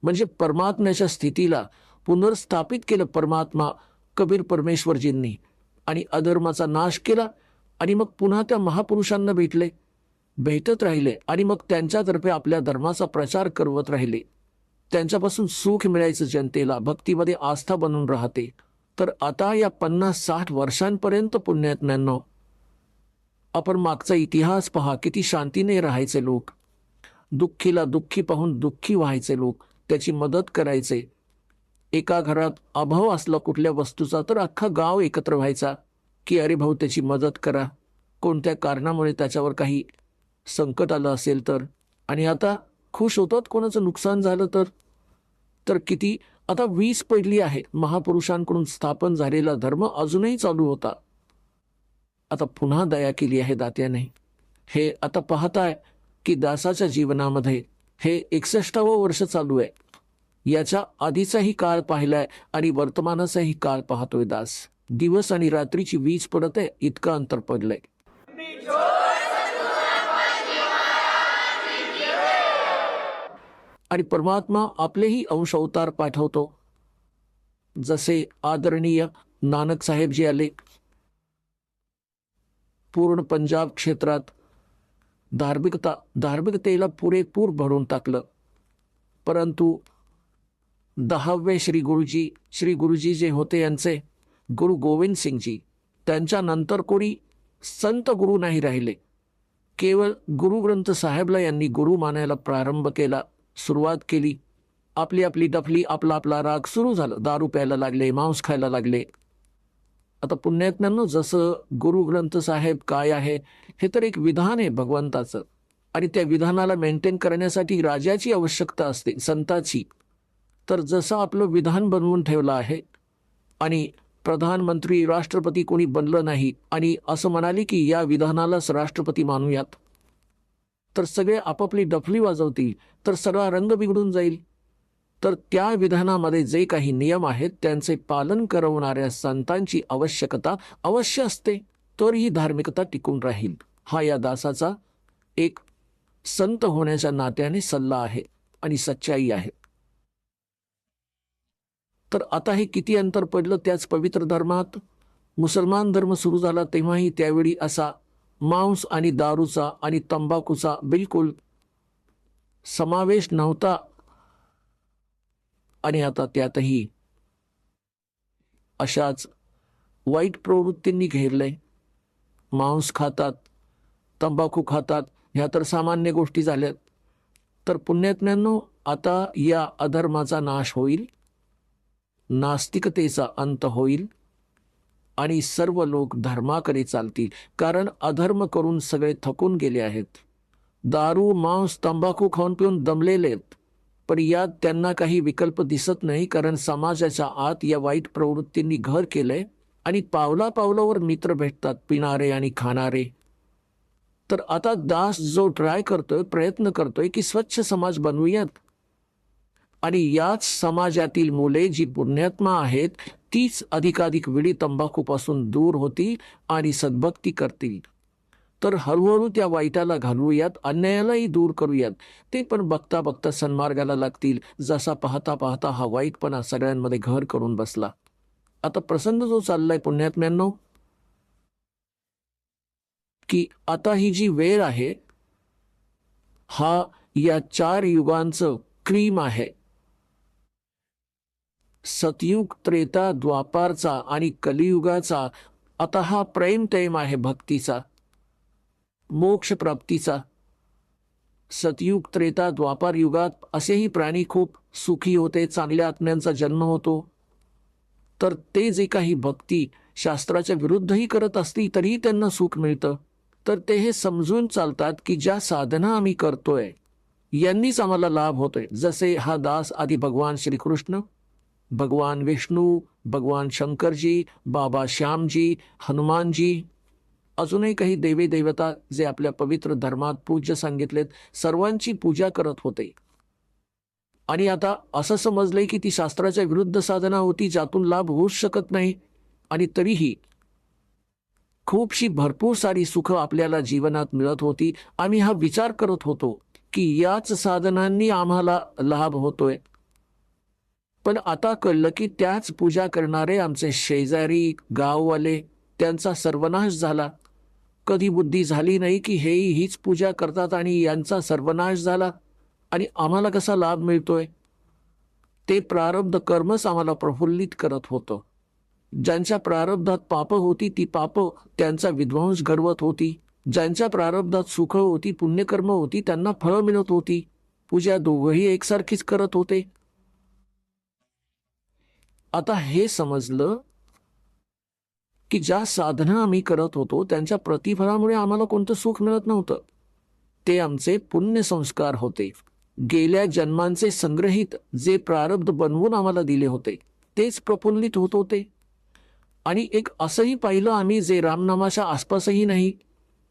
म्हणजे परमात्म्याच्या स्थितीला पुनर्स्थापित केलं परमात्मा कबीर परमेश्वरजींनी आणि अधर्माचा नाश केला. आणि मग पुन्हा त्या महापुरुषांना भेटत राहिले आणि मग त्यांच्यातर्फे आपल्या धर्माचा प्रचार करवत राहिले. त्यांच्यापासून सुख मिळायचं जनतेला, भक्तीमध्ये आस्था बनून राहते. तर आता या 50-60 वर्षांपर्यंत पुण्यात्म्यांनो, आपण मागचा इतिहास पहा. किती शांतीने राहायचे लोक, दुःखीला दुःखी पाहून दुःखी व्हायचे लोक, त्याची मदत करायचे. एका घरात अभाव असला कुठल्या वस्तूचा तर अख्खा गाव एकत्र व्हायचा की अरे भाऊ त्याची मदत करा, कोणत्या कारणामुळे त्याच्यावर काही संकट आलं असेल तर. आणि आता खुश होतात कोणाचं नुकसान झालं तर किती. आता 20 पडली आहे. महापुरुषांकडून स्थापन झालेला धर्म अजूनही चालू होता. आता पुन्हा दया केली आहे दात्याने. हे आता पाहताय की दासाच्या जीवनामध्ये हे 61वं वर्ष चालू आहे. याच्या आधीचाही काळ पाहिलाय आणि वर्तमानाचाही काळ पाहतोय दास. दिवस आणि रात्रीची वीज पडत आहे, इतकं अंतर पडलंय. आणि परमात्मा आपलेही अंश अवतार पूर्ण पंजाब क्षेत्रात धार्मिकतेला पुरेपूर भरून टाकलं. परंतु 10वे श्री गुरुजी जे होते यांचे गुरु गोविंद सिंगजी, त्यांच्यानंतर कोणी संत गुरु नाही राहिले. केवळ गुरु ग्रंथ साहेबला यांनी गुरु मानायला प्रारंभ केला, सुरुवात केली. आपली आपली डफली, आपला आपला राग सुरू झालं. दारू प्यायला लागले, मांस खायला लागले. आता पुण्यात्म्यांनो, जसं गुरु ग्रंथ साहेब काय आहे हे तर एक विधान आहे भगवंताचं, आणि त्या विधानाला मेंटेन करण्यासाठी राजाची आवश्यकता असते, संताची. तर जसं आपलं विधान बनवून ठेवलं आहे आणि प्रधानमंत्री राष्ट्रपती कोणी बनलं नाही आणि असं म्हणाले की या विधानालाच राष्ट्रपती मानूयात, तर सगळे आपापली डफली वाजवतील, तर सगळा रंग बिघडून जाईल. तर त्या विधानामध्ये जे काही नियम आहेत त्यांचे पालन करवणाऱ्या संतांची आवश्यकता अवश्य असते, तर ही धार्मिकता टिकून राहील. हा या दासाचा एक संत होण्याच्या नात्याने सल्ला आहे आणि सच्चाई आहे. तर आता हे किती अंतर पडलं त्याच पवित्र धर्मात. मुसलमान धर्म सुरू झाला तेव्हाही त्यावेळी असा मांस आणि दारूचा आणि तंबाखूचा बिलकुल समावेश नव्हता, आणि आता त्यातही अशाच वाईट प्रवृत्तींनी घेरले. मांस खातात, तंबाखू खातात, ह्या तर सामान्य गोष्टी झाल्यात. तर पुण्यात्म्यांनो, आता या अधर्माचा नाश होईल, नास्तिकतेचा अंत होईल आणि सर्व लोक धर्माकडे चालतील. कारण अधर्म करून सगळे थकून गेले आहेत. दारू, मांस, तंबाखू खाऊन पिऊन दमलेले आहेत. पण यात त्यांना काही विकल्प दिसत नाही, कारण समाजाच्या आत या वाईट प्रवृत्तींनी घर केलंय आणि पावला पावलावर मित्र भेटतात, पिणारे आणि खाणारे. तर आता दास जो प्रयत्न करतोय की स्वच्छ समाज बनवूयात, आणि याच समाजातील मुले जी पुण्यात्मा आहेत तीच अधिकाधिक विडी तंबाखूपासून दूर होतील आणि सद्भक्ती करतील. तर हळूहळू त्या वाईटाला घालवूयात, अन्यायालाही दूर करूयात. ते पण बघता बघता सन्मार्गाला लागतील, जसा पाहता पाहता हा वाईटपणा सगळ्यांमध्ये घर करून बसला. आता प्रसंग जो चाललाय पुण्यात्म्यांनो, की आता ही जी वेळ आहे हा या 4 युगांचं क्रीम आहे. सतयुग, त्रेता, द्वापारचा आणि कलियुगाचा आता हा प्रेम टाइम आहे भक्तीचा, मोक्ष प्राप्तीचा. सतयुग, त्रेता, द्वापार युगात असेही प्राणी खूप सुखी होते, चांगल्या आत्म्यांचा जन्म होतो. तर ते जे काही भक्ती शास्त्राच्या विरुद्धही करत असतील तरीही त्यांना सुख मिळतं. तर ते हे समजून चालतात की ज्या साधना आम्ही करतोय यांनीच आम्हाला लाभ होतोय. जसे हा दास आधी भगवान श्रीकृष्ण, भगवान विष्णू, भगवान शंकरजी, बाबा श्यामजी, हनुमानजी, अजूनही काही देवी देवता जे आपल्या पवित्र धर्मात पूज्य सांगितलेत, सर्वांची पूजा करत होते. आणि आता असं समजलंय की ती शास्त्राच्या विरुद्ध साधना होती, ज्यातून लाभ होऊच शकत नाही. आणि तरीही खूपशी भरपूर सारी सुख आपल्याला जीवनात मिळत होती. आम्ही हा विचार करत होतो की याच साधनांनी आम्हाला लाभ होतोय. पण आता कळलं की त्याच पूजा करणारे आमचे शेजारी, गाववाले, त्यांचा सर्वनाश झाला. कधी बुद्धी झाली नाही की हेही हीच पूजा करतात आणि यांचा सर्वनाश झाला आणि आम्हाला कसा लाभ मिळतोय. ते प्रारब्ध कर्मच आम्हाला प्रफुल्लित करत होतं. ज्यांच्या प्रारब्धात पाप होती ती पाप त्यांचा विध्वंस घडवत होती. ज्यांच्या प्रारब्धात सुख होती, पुण्यकर्म होती, त्यांना फळं मिळत होती. पूजा दोघंही एकसारखीच करत होते. आता हे समजलं की ज्या साधना आम्ही करत होतो त्यांच्या प्रतिफळामुळे आम्हाला कोणतं सुख मिळत नव्हतं. ते आमचे पुण्यसंस्कार होते, गेल्या जन्मांचे संग्रहित जे प्रारब्ध बनवून आम्हाला दिले होते तेच प्रफुल्लित होत होते. आणि एक असंही पाहिलं आम्ही जे रामनामाच्या आसपासही नाही.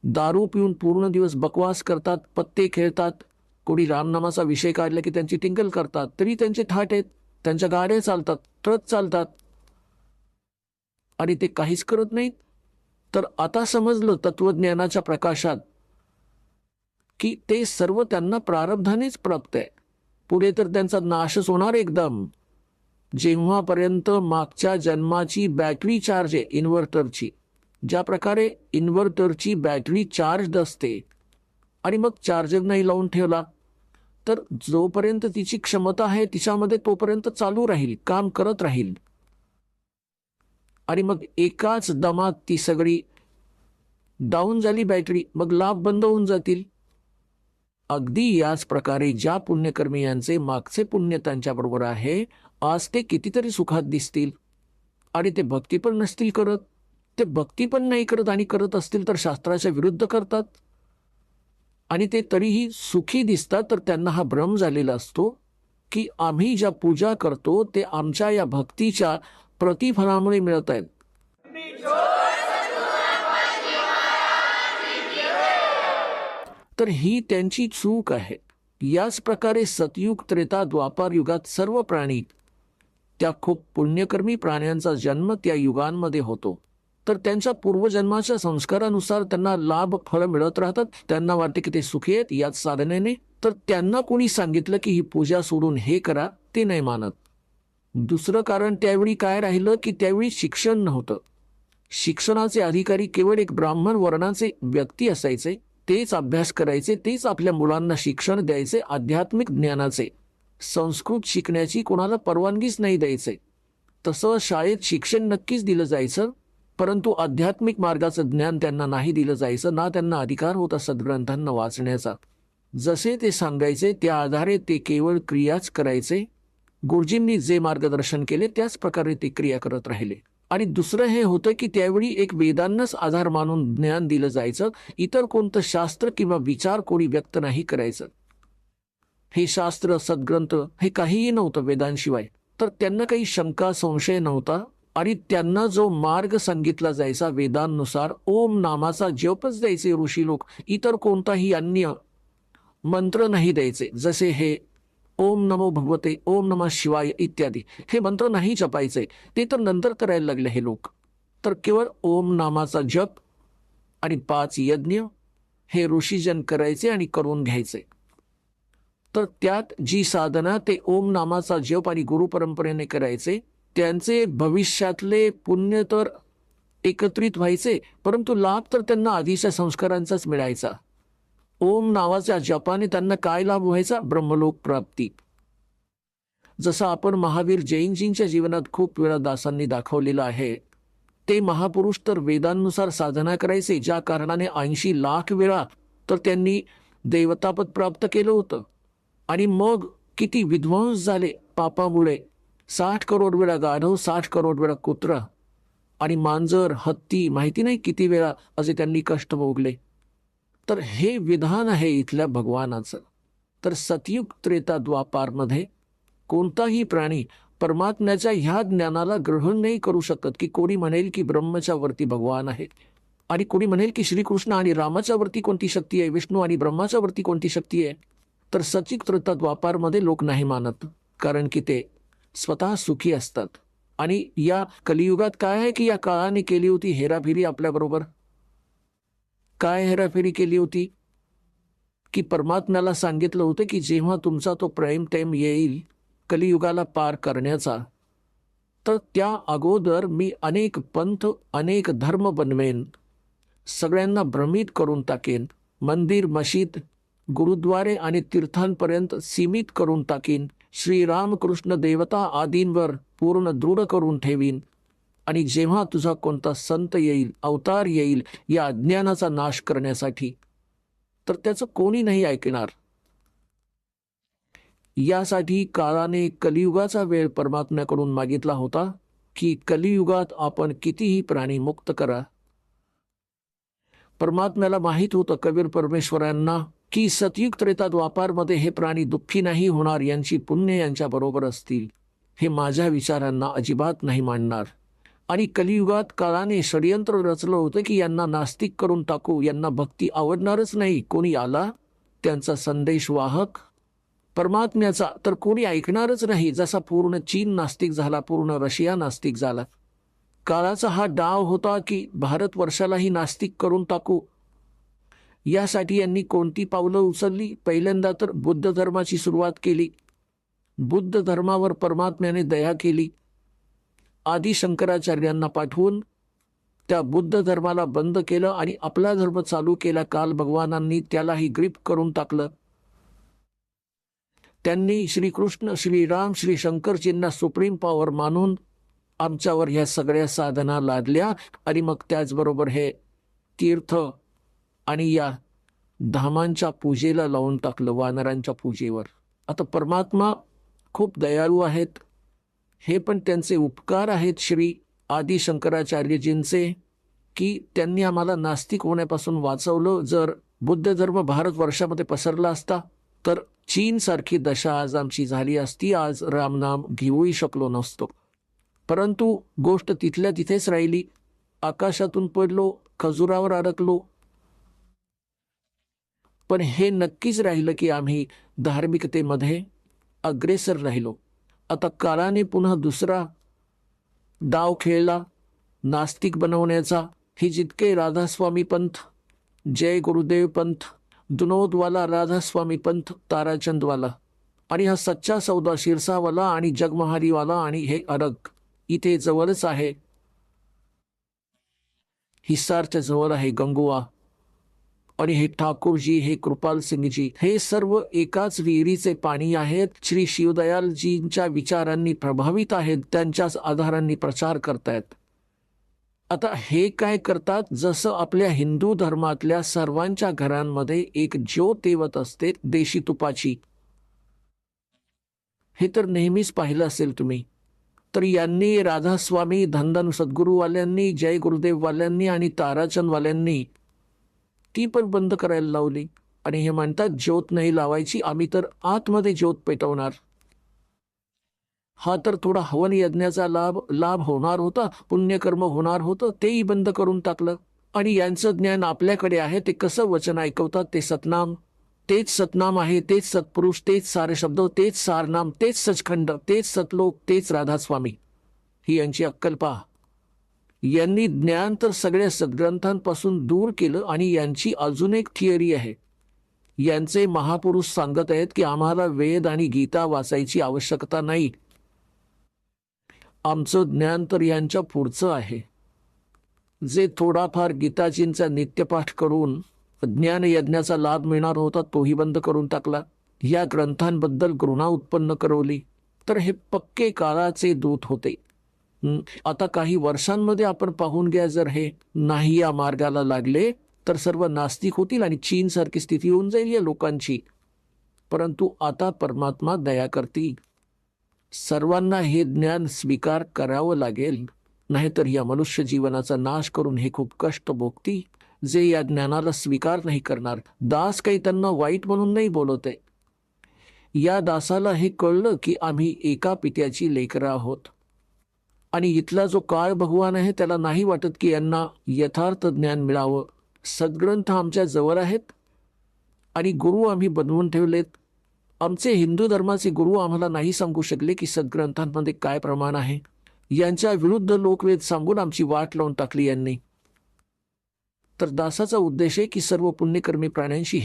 दारू पिऊन पूर्ण दिवस बकवास करतात, पत्ते खेळतात, कोणी रामनामाचा विषय काढला की त्यांची टिंगल करतात, तरी त्यांचे थाट आहेत, त्यांच्या गाड्या चालतात, ट्रक चालतात आणि ते काहीच करत नाहीत. तर आता समजलं तत्वज्ञानाच्या प्रकाशात की ते सर्व त्यांना प्रारब्धानेच प्राप्त आहे. पुढे तर त्यांचा नाशच होणार एकदम. जेव्हापर्यंत मागच्या जन्माची बॅटरी चार्ज आहे इन्व्हर्टरची, ज्या प्रकारे इन्व्हर्टरची बॅटरी चार्ज असते आणि मग चार्जर नाही लावून ठेवला तर जोपर्यंत तिची क्षमता आहे तिच्यामध्ये तोपर्यंत चालू राहील, काम करत राहील, आणि मग एकाच दमात ती सगळी डाऊन झाली बॅटरी, मग लाभ बंद होऊन जातील. अगदी याच प्रकारे ज्या पुण्यकर्मी यांचे मागचे पुण्य त्यांच्याबरोबर आहे, आज ते कितीतरी सुखात दिसतील आणि ते भक्ती पण नसतील करत. ते भक्ती पण नाही करत आणि करत असतील तर शास्त्राच्या विरुद्ध करतात आणि ते तरीही सुखी दिसतात. तर त्यांना हा भ्रम झालेला असतो की आम्ही ज्या पूजा करतो ते आमच्या या भक्तीच्या प्रतिफलामुळे मिळत आहेत. तर ही त्यांची चूक आहे. याच प्रकारे सतयुग, त्रेता, द्वापार युगात सर्व प्राणी, त्या खूप पुण्यकर्मी प्राण्यांचा जन्म त्या युगांमध्ये होतो. तर त्यांच्या पूर्वजन्माच्या संस्कारानुसार त्यांना लाभ फळ मिळत राहतात. त्यांना वाटते की ते सुखी आहेत याच साधनेने. तर त्यांना कोणी सांगितलं की ही पूजा सोडून हे करा, ते नाही मानत. दुसरं कारण त्यावेळी काय राहिलं की त्यावेळी शिक्षण नव्हतं. शिक्षणाचे अधिकारी केवळ एक ब्राह्मण वर्णाचे व्यक्ती असायचे. तेच अभ्यास करायचे, तेच आपल्या मुलांना शिक्षण द्यायचे आध्यात्मिक ज्ञानाचे. संस्कृत शिकण्याची कोणाला परवानगीच नाही द्यायचे. तसं शाळेत शिक्षण नक्कीच दिलं जायचं, परंतु आध्यात्मिक मार्गाचं ज्ञान त्यांना नाही दिलं जायचं. ना त्यांना अधिकार होता सद्ग्रंथांना वाचण्याचा. जसे ते सांगायचे त्या आधारे ते केवळ क्रियाच करायचे. गुरुजींनी जे मार्गदर्शन केले त्याच प्रकारे ते क्रिया करत राहिले. आणि दुसरं हे होतं की त्यावेळी एक वेदांनाच आधार मानून ज्ञान दिलं जायचं. इतर कोणतं शास्त्र किंवा विचार कोणी व्यक्त नाही करायचं. हे शास्त्र, सद्ग्रंथ हे काहीही नव्हतं वेदांशिवाय. तर त्यांना काही शंका, संशय नव्हता आणि त्यांना जो मार्ग सांगितला जायचा वेदांनुसार, ओम नामाचा जपच द्यायचे ऋषी लोक. इतर कोणताही अन्य मंत्र नाही द्यायचे. जसे हे ओम नमो भगवते, ओम नमः शिवाय इत्यादी हे मंत्र नाही जपायचे. ते तर नंतर करायला लागले हे लोक. तर केवळ ओम नामाचा जप आणि 5 यज्ञ हे ऋषीजन करायचे आणि करून घ्यायचे. तर त्यात जी साधना ते ओम नामाचा जप आणि गुरुपरंपरेने करायचे, त्यांचे भविष्यातले पुण्य तर एकत्रित व्हायचे, परंतु लाभ तर त्यांना आधीच्या संस्कारांचाच मिळायचा. ओम नावाच्या जपाने त्यांना काय लाभ व्हायचा? ब्रह्मलोक प्राप्ती. जसं आपण महावीर जैनजींच्या जीवनात खूप वेळा दासांनी दाखवलेलं आहे. ते महापुरुष तर वेदांनुसार साधना करायचे, ज्या कारणाने 80 लाख वेळा तर त्यांनी देवतापद प्राप्त केलं होतं. आणि मग किती विध्वंस झाले पापामुळे. 60 करोड वेळा गाढव, 60 करोड वेळा कुत्रा आणि मांजर, हत्ती, माहिती नाही किती वेळा असे त्यांनी कष्ट भोगले. तर हे विधान आहे इथल्या भगवानाचं. तर सतयुग, त्रेता, द्वापारमध्ये कोणताही प्राणी परमात्म्याच्या ह्या ज्ञानाला ग्रहण नाही करू शकत. की कोणी म्हणेल की ब्रह्मच्या वरती भगवान आहे आणि कोणी म्हणेल की श्रीकृष्ण आणि रामाच्या वरती कोणती शक्ती आहे, विष्णू आणि ब्रह्माच्या वरती कोणती शक्ती आहे. तर सतयुग, त्रेता, द्वापारमध्ये लोक नाही मानत, कारण की ते स्वतः सुखी असतात. आणि या कलियुगात काय आहे की या काळाने केली होती हेराफेरी आपल्याबरोबर. काय हेराफेरी केली होती की परमात्म्याला सांगितलं होतं की जेव्हा तुमचा तो प्राईम टाइम येईल कलियुगाला पार करण्याचा, तर त्या अगोदर मी अनेक पंथ, अनेक धर्म बनवेन, सगळ्यांना भ्रमित करून टाकेन, मंदिर, मशीद, गुरुद्वारे आणि तीर्थांपर्यंत सीमित करून टाकीन, श्रीरामकृष्ण देवता आदींवर पूर्ण दृढ करून ठेवीन. आणि जेव्हा तुझा कोणता संत येईल, अवतार येईल या अज्ञानाचा नाश करण्यासाठी, तर त्याचं कोणी नाही ऐकणार. यासाठी काळाने कलियुगाचा वेळ परमात्म्याकडून मागितला होता की कलियुगात आपण कितीही प्राणी मुक्त करा. परमात्म्याला माहीत होतं, कबीर परमेश्वरांना, की सतयुग, त्रेता, द्वापारमध्ये हे प्राणी दुःखी नाही होणार, यांची पुण्य यांच्या बरोबर असतील. हे माझ्या विचारांना अजिबात नाही मानणार. आणि कलियुगात काळाने षडयंत्र रचलं होतं की यांना नास्तिक करून टाकू, यांना भक्ती आवडणारच नाही. कोणी आला त्यांचा संदेश वाहक परमात्म्याचा तर कोणी ऐकणारच नाही. जसा पूर्ण चीन नास्तिक झाला, पूर्ण रशिया नास्तिक झाला. काळाचा हा डाव होता की भारतवर्षालाही नास्तिक करून टाकू. यासाठी यांनी कोणती पावलं उचलली? पहिल्यांदा तर बुद्ध धर्माची सुरुवात केली. बुद्ध धर्मावर परमात्म्याने दया केली. आदी शंकराचार्यांना पाठवून त्या बुद्ध धर्माला बंद केलं आणि आपला धर्म चालू केला. काल भगवानांनी त्यालाही ग्रीप करून टाकलं. त्यांनी श्रीकृष्ण, श्रीराम, श्री शंकरजींना सुप्रीम पॉवर मानून आमच्यावर ह्या सगळ्या साधना लादल्या आणि मग त्याचबरोबर हे तीर्थ आणि या धामांच्या पूजेला लावून टाकलं, वानरांच्या पूजेवर. आता परमात्मा खूप दयाळू आहेत. हे पण त्यांचे उपकार आहेत श्री आदि शंकराचार्यजींचे, की त्यांनी आम्हाला नास्तिक होण्यापासून वाचवलं. जर बुद्ध धर्म भारतवर्षामध्ये पसरला असता तर चीनसारखी दशा आज आमची झाली असती. आज रामनाम घेऊही शकलो नसतो. परंतु गोष्ट तिथल्या तिथेच राहिली. आकाशातून पडलो, खजुरावर अडकलो. पण हे नक्कीच राहिलं की आम्ही धार्मिकतेमध्ये अग्रेसर राहिलो. आता काळाने पुन्हा दुसरा डाव खेळला, नास्तिक बनवण्याचा. हे जितके राधास्वामी पंथ, जय गुरुदेव पंथ, दुनोदवाला राधास्वामी पंथ, ताराचंदवाला आणि हा सच्चा सौदा शिरसावाला आणि जगमहारीवाला आणि हे अरग इथे जवळच आहे. हिसारच्या जवळ आहे गंगुआ. आणि हे ठाकूरजी, हे कृपाल सिंगजी, हे सर्व एकाच विहिरीचे पाणी आहेत. श्री शिवदयालजींच्या विचारांनी प्रभावित आहेत, त्यांच्याच आधारांनी प्रचार करतायत. आता हे काय करतात, जसं आपल्या हिंदू धर्मातल्या सर्वांच्या घरांमध्ये एक ज्योत तेवत असते देशी तुपाची. हे तर नेहमीच पाहिलं असेल तुम्ही. तर यांनी राधास्वामी, धनधन सद्गुरूवाल्यांनी, जय गुरुदेववाल्यांनी आणि ताराचंदवाल्यांनी ती पण बंद करायला लावली. आणि हे म्हणतात ज्योत नाही लावायची, आम्ही तर आतमध्ये ज्योत पेटवणार. हा तर थोडा हवन यज्ञाचा लाभ होणार होता, पुण्यकर्म होणार होतं, तेही बंद करून टाकलं. आणि यांचं ज्ञान आपल्याकडे आहे. ते कसं वचन ऐकवतात, ते सतनाम, तेच सतनाम आहे, तेच सत्पुरुष, तेच सारे शब्द, तेच सारनाम, तेच सचखंड, तेच सतलोक, तेच राधास्वामी. ही यांची अक्कल पहा. यांनी ज्ञान तर सगळ्या सद्ग्रंथांपासून दूर केलं. आणि यांची अजून एक थिअरी आहे. यांचे महापुरुष सांगत आहेत की आम्हाला वेद आणि गीता वाचायची आवश्यकता नाही. आमचं ज्ञान तर यांच्या पुढचं आहे. जे थोडाफार गीताजींचा नित्यपाठ करून ज्ञान यज्ञाचा लाभ मिळणार होता, तोही बंद करून टाकला. या ग्रंथांबद्दल घृणा उत्पन्न करवली. तर हे पक्के काळाचे दूत होते. आता काही वर्षांमध्ये आपण पाहून घ्या, जर हे नाही या मार्गाला लागले तर सर्व नास्तिक होतील आणि चीनसारखी स्थिती होऊन जाईल या लोकांची. परंतु आता परमात्मा दया करतील. सर्वांना हे ज्ञान स्वीकार करावं लागेल, नाहीतर या मनुष्य जीवनाचा नाश करून हे खूप कष्ट भोगती जे या ज्ञानाला स्वीकार नाही करणार. दास काही त्यांना वाईट म्हणून नाही बोलत आहे. या दासाला हे कळलं की आम्ही एका पित्याची लेकरं आहोत. आणि इथला जो काळ भगवान आहे त्याला नाही वाटत की यांना यथार्थ ज्ञान मिळावं. सद्ग्रंथ आमच्या जवळ आहेत आणि गुरु आम्ही बनवून ठेवलेत. आमचे हिंदू धर्माचे गुरु आम्हाला नाही सांगू शकले की सद्ग्रंथांमध्ये काय प्रमाण आहे. यांच्या विरुद्ध लोकवेद सांगून आमची वाट लावून टाकली यांनी. तर दासाचा उद्देश आहे की सर्व पुण्यकर्मी प्राण्यांशी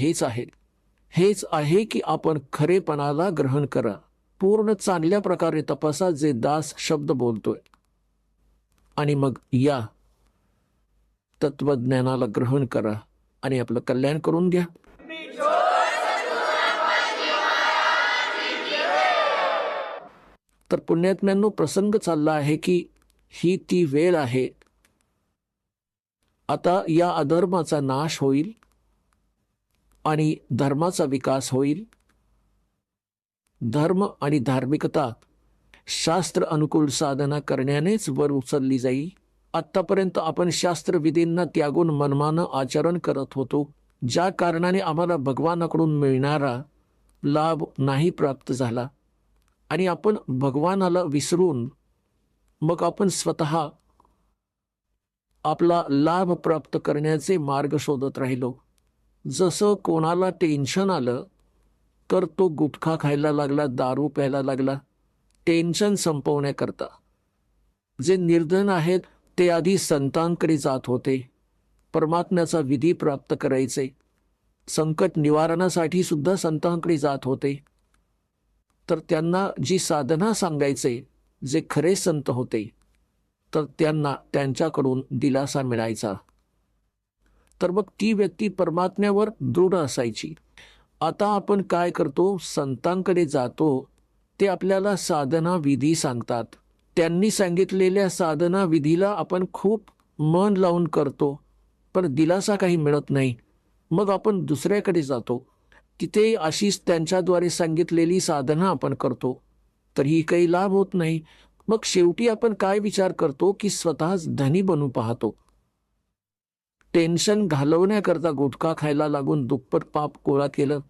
हेच आहे की आपण खरेपणाला ग्रहण करा. पूर्ण चांगल्या प्रकारे तपासा जे दास शब्द बोलतोय आणि मग या तत्वज्ञानाला ग्रहण करा आणि आपलं कल्याण करून घ्या. तर पुण्यात्म्यांनो, प्रसंग चालला आहे की ही ती वेळ आहे. आता या अधर्माचा नाश होईल आणि धर्माचा विकास होईल. धर्म आणि धार्मिकता शास्त्र अनुकूल साधना करण्यानेच वर उचलली जाईल. आत्तापर्यंत आपण शास्त्रविधींना त्यागून मनमानं आचरण करत होतो, ज्या कारणाने आम्हाला भगवानाकडून मिळणारा लाभ नाही प्राप्त झाला. आणि आपण भगवानाला विसरून मग आपण स्वतः आपला लाभ प्राप्त करण्याचे मार्ग शोधत राहिलो. जसं कोणाला टेन्शन आलं तर तो गुटखा खायला लागला, दारू प्यायला लागला, टेन्शन संपवण्याकरता. जे निर्धन आहेत ते आधी संतांकडे जात होते, परमात्म्याचा विधी प्राप्त करायचे. संकट निवारणासाठी सुद्धा संतांकडे जात होते. तर त्यांना जी साधना सांगायचे जे खरे संत होते तर त्यांना त्यांच्याकडून दिलासा मिळायचा. तर मग ती व्यक्ती परमात्म्यावर दृढ असायची. आता आपण काय करतो, संतांकडे जातो, ते आपल्याला साधना विधी सांगतात. त्यांनी सांगितलेल्या साधना विधीला आपण खूप मन लावून करतो, पण दिलासा काही मिळत नाही. मग आपण दुसऱ्याकडे जातो, तिथे अशीच त्यांच्याद्वारे सांगितलेली साधना आपण करतो, तरीही काही लाभ होत नाही. मग शेवटी आपण काय विचार करतो की स्वतःच धनी बनू पाहतो. टेन्शन घालवण्याकरता गुटखा खायला लागून दुप्पट पाप गोळा केलं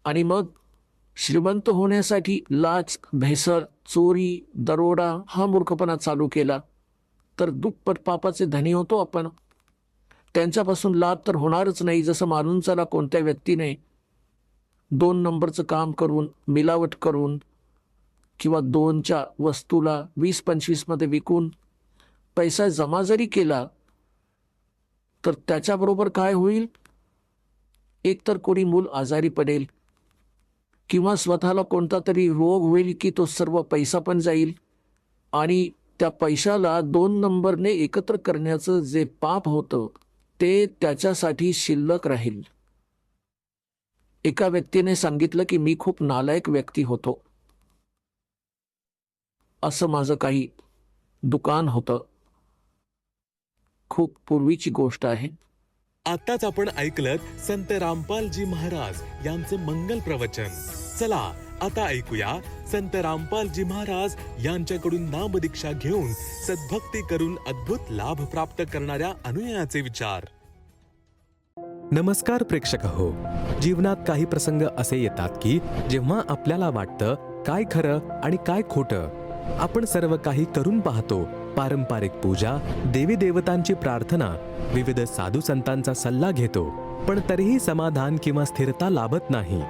आणि मग श्रीमंत होण्यासाठी लाच, भेसळ, चोरी, दरोडा हा मूर्खपणा चालू केला, तर दुप्पट पापाचे धनी होतो आपण. त्यांच्यापासून लाभ तर होणारच नाही. जसं मानून चला, कोणत्या व्यक्तीने 2 नंबरचं काम करून, मिलावट करून किंवा 2च्या वस्तूला 20-25 मध्ये विकून पैसा जमा जरी केला, तर त्याच्याबरोबर काय होईल, एकतर कोणी मूल आजारी पडेल किंवा स्वतःला कोणता तरी रोग होईल की तो सर्व पैसा पण जाईल आणि त्या पैशाला 2 नंबरने एकत्र करण्याचं जे पाप होतं ते त्याच्यासाठी शिल्लक राहील. एका व्यक्तीने सांगितलं की मी खूप नालायक व्यक्ती होतो. असं माझं काही दुकान होतं. खूप पूर्वीची गोष्ट आहे. आताच आपण ऐकलत संत रामपालजी महाराज यांचं मंगल प्रवचन. चला आता ऐकूया संत रामपालजी महाराज यांच्याकडून नामदीक्षा घेऊन सद्भक्ती करून अद्भुत लाभ प्राप्त करणाऱ्या अनुयायाचे विचार. नमस्कार प्रेक्षक हो. जीवनात काही प्रसंग असे येतात की जेव्हा आपल्याला वाटतं काय खरं आणि काय खोटं. आपण सर्व काही करून पाहतो. पारंपरिक पूजा, देवी देवतांची प्रार्थना, विविध साधू संतांचा सल्ला घेतो, पण तरीही समाधान किंवा स्थिरता लाभत नाही.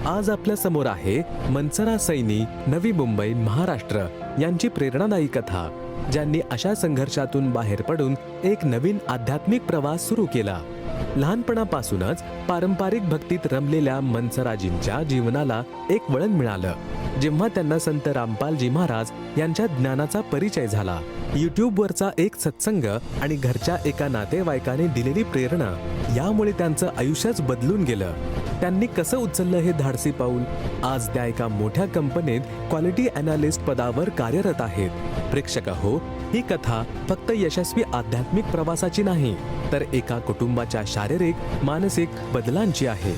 आज आपल्या समोर आहे मनसरा सैनी, नवी मुंबई, महाराष्ट्र यांची प्रेरणादायी कथा, ज्यांनी अशा संघर्षातून बाहेर पडून एक नवीन आध्यात्मिक प्रवास सुरू केला. लहानपणापासूनच पारंपरिक भक्तीत रमलेल्या मनसराजींच्या जीवनाला एक वळण मिळालं जेव्हा त्यांना संत रामपालजी महाराज यांच्या ज्ञानाचा परिचय झाला. युट्यूबवरचा एक सत्संग आणि घरच्या एका नातेवाईकाने दिलेली प्रेरणा यामुळे त्यांचं आयुष्यच बदलून गेलं. त्यांनी कसं उचललं हे धाडसी पाऊल? आज त्या एका मोठ्या कंपनीत क्वालिटी अनालिस्ट पदावर कार्यरत आहेत. प्रेक्षक हो, ही कथा फक्त यशस्वी आध्यात्मिक प्रवासाची नाही, तर एका कुटुंबाच्या शारीरिक, मानसिक बदलांची आहे.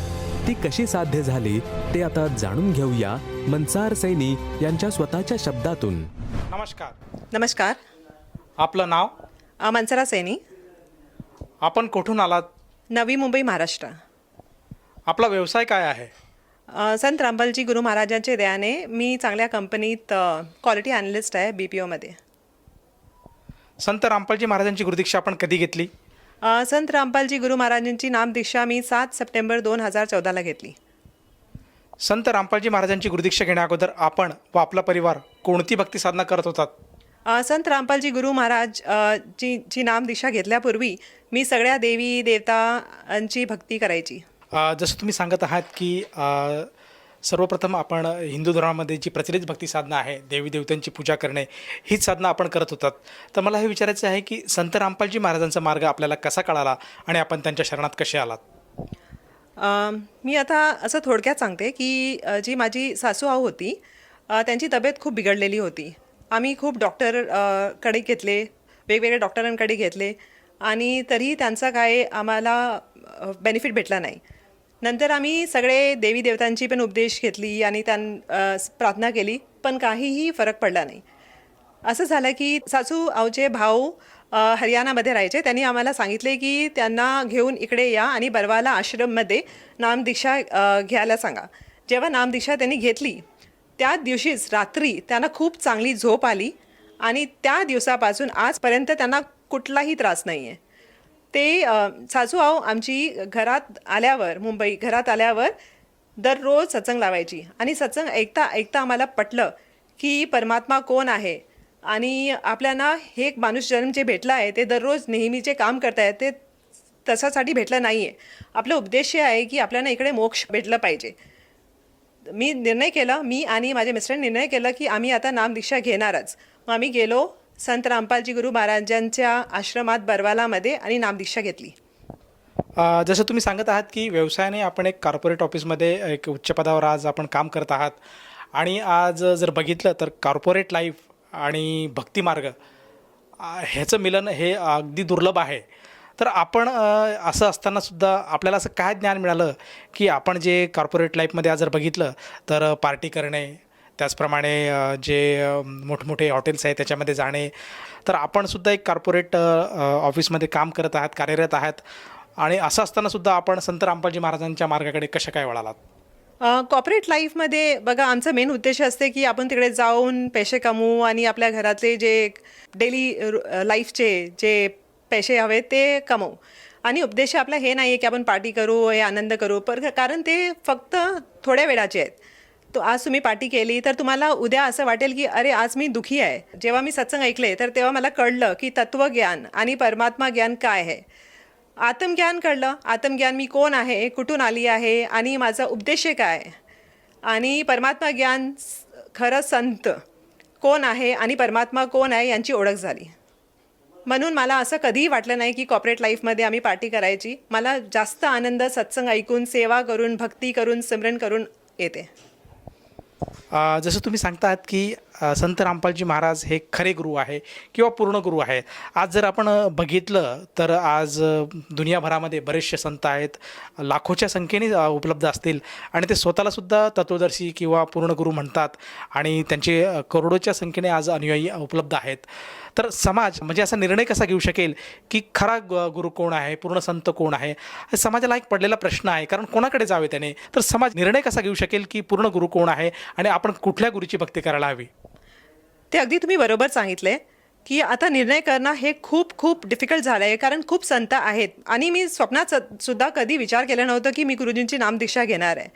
ती कशी साध्य झाली ते आता जाणून घेऊया मनसार सैनी यांच्या स्वतःच्या शब्दातून. नमस्कार. नमस्कार. आपलं नाव? मनसरा सैनी, आपण कुठून आलात? नवी मुंबई, महाराष्ट्र. आपला व्यवसाय काय आहे? संत रामपालजी गुरु महाराजांच्या दयाने मी चांगल्या कंपनीत क्वालिटी ॲनालिस्ट आहे, BPOमध्ये. संत रामपालजी महाराजांची गुरुदीक्षा आपण कधी घेतली? संत रामपालजी गुरु महाराजांची नामदीक्षा मी 7 सप्टेंबर 2014ला घेतली. संत रामपालजी महाराजांची गुरुदीक्षा घेण्या अगोदर आपण व आपला परिवार कोणती भक्ती साधना करत होतात? संत रामपालजी गुरु महाराज ची नामदीक्षा घेतल्यापूर्वी मी सगळ्या देवी देवतांची भक्ती करायची. जसं तुम्ही सांगत आहात की सर्वप्रथम आपण हिंदू धर्मामध्ये जी प्रचलित भक्ती साधना आहे, देवी देवतांची पूजा करणे, हीच साधना आपण करत होतात. तर मला हे विचारायचं आहे की संत रामपालजी महाराजांचा मार्ग आपल्याला कसा कळाला आणि आपण त्यांच्या शरणात कसे आलात? मी आता असं थोडक्यात सांगते की जी माझी सासू आऊ होती, त्यांची तब्येत खूप बिघडलेली होती. आम्ही खूप कडे घेतले, वेगवेगळ्या डॉक्टरांकडे घेतले आणि तरीही त्यांचा काय आम्हाला बेनिफिट भेटला नाही. नंतर आम्ही सगळे देवी देवतांची पण उपदेश घेतली आणि प्रार्थना केली, पण काहीही फरक पडला नाही. असं झालं की सासू आऊचे भाऊ हरियाणामध्ये राहायचे. त्यांनी आम्हाला सांगितले की त्यांना घेऊन इकडे या आणि बरवाला आश्रममध्ये नामदीक्षा घ्यायला सांगा. जेव्हा नामदीक्षा त्यांनी घेतली त्या दिवशीच रात्री त्यांना खूप चांगली झोप आली आणि त्या दिवसापासून आजपर्यंत त्यांना कुठलाही त्रास नाही आहे. ते सासू आऊ आमची मुंबई घरात आल्यावर दररोज सत्संग लावायची आणि सत्संग ऐकता ऐकता आम्हाला पटलं की परमात्मा कोण आहे आणि आपल्याला हे एक माणूस जन्म जे भेटला आहे ते दररोज नेहमीचे काम करताय, ते तशासाठी भेटलं नाही आहे. आपलं उद्देश आहे की आपल्याला इकडे मोक्ष भेटलं पाहिजे. मी आणि माझे मिस्टरांनी निर्णय केला की आम्ही आता नामदीक्षा घेणारच. मग आम्ही गेलो संत रामपालजी गुरु महाराजांच्या आश्रमात बरवालामध्ये आणि नामदीक्षा घेतली. जसं तुम्ही सांगत आहात की व्यवसायाने आपण एक कॉर्पोरेट ऑफिसमध्ये एक उच्च पदावर आज आपण काम करत आहात आणि आज जर बघितलं तर कॉर्पोरेट लाईफ आणि भक्तिमार्ग ह्याचं मिलन हे अगदी दुर्लभ आहे. तर आपण असं असतानासुद्धा आपल्याला असं काय ज्ञान मिळालं की आपण जे कॉर्पोरेट लाईफमध्ये आज जर बघितलं तर पार्टी करणे, त्याचप्रमाणे जे मोठमोठे हॉटेल्स आहेत त्याच्यामध्ये जाणे, तर आपणसुद्धा एक कॉर्पोरेट ऑफिसमध्ये काम करत आहात, कार्यरत आहात आणि असं असतानासुद्धा आपण संत रामपालजी महाराजांच्या मार्गाकडे कशा काय वळालात? कॉर्पोरेट लाईफमध्ये बघा आमचा मेन उद्देश असते की आपण तिकडे जाऊन पैसे कमवू आणि आपल्या घरातले जे डेली लाईफचे जे पैसे हवे ते कमवू. आणि उद्देश आपला हे नाही आहे की आपण पार्टी करू, हे आनंद करू, कारण ते फक्त थोड्या वेळाचे आहेत. तो आज तुम्ही पार्टी केली तर तुम्हाला उद्या असं वाटेल की अरे आज मी दुःखी आहे. जेव्हा मी सत्संग ऐकले तर तेव्हा मला कळलं की तत्त्वज्ञान आणि परमात्मा ज्ञान काय आहे. आत्मज्ञान कळलं. आत्मज्ञान मी कोण आहे, कुठून आली आहे आणि माझा उद्देश काय आहे. आणि परमात्मा ज्ञान खरं संत कोण आहे आणि परमात्मा कोण आहे यांची ओळख झाली. म्हणून मला असं कधीही वाटलं नाही की कॉर्पोरेट लाईफमध्ये आम्ही पार्टी करायची. मला जास्त आनंद सत्संग ऐकून, सेवा करून, भक्ती करून, सिमरन करून येते. जसं तुम्ही सांगतात की संत रामपालजी महाराज हे खरे गुरु आहे किंवा पूर्ण गुरु आहे. आज जर आपण बघितलं तर आज दुनियाभरामध्ये बरेचसे संत आहेत, लाखोच्या संख्येने उपलब्ध असतील आणि ते स्वतःलासुद्धा तत्वदर्शी किंवा पूर्ण गुरु म्हणतात आणि त्यांचे करोडोच्या संख्येने आज अनुयायी उपलब्ध आहेत. तर समाज म्हणजे असा निर्णय कसा घेऊ शकेल की खरा गुरु कोण आहे, पूर्ण संत कोण आहे? हा समाजाला एक पडलेला प्रश्न आहे. कारण कोणाकडे जावे त्याने? तर समाज निर्णय कसा घेऊ शकेल की पूर्ण गुरु कोण आहे आणि आपण कुठल्या गुरुची भक्ती करायला हवी? ते अगदी तुम्ही बरोबर सांगितले की आता निर्णय करणं हे खूप खूप डिफिकल्ट झालं आहे. कारण खूप संत आहेत आणि मी स्वप्नात सुद्धा कधी विचार केला नव्हतं की मी गुरुजींची नामदीक्षा घेणार आहे.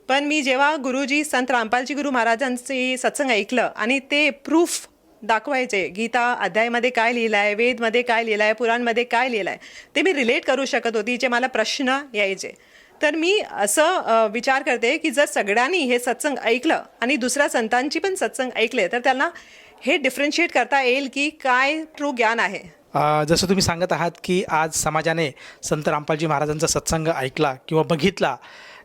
पण मी जेव्हा गुरुजी संत रामपालजी गुरु महाराजांचे सत्संग ऐकलं आणि ते प्रूफ दाखवायचे, गीता अध्यायमध्ये काय लिहिलं आहे, वेदमध्ये काय लिहिलं आहे, पुराणमध्ये काय लिहिलं आहे, ते मी रिलेट करू शकत होती. जे मला प्रश्न यायचे. तर मी असं विचार करते की जर सगळ्यांनी हे सत्संग ऐकलं आणि दुसऱ्या संतांची पण सत्संग ऐकले तर त्यांना हे डिफरन्शिएट करता येईल की काय ट्रू ज्ञान आहे. जसं तुम्ही सांगत आहात की आज समाजाने संत रामपालजी महाराजांचा सत्संग ऐकला किंवा बघितला,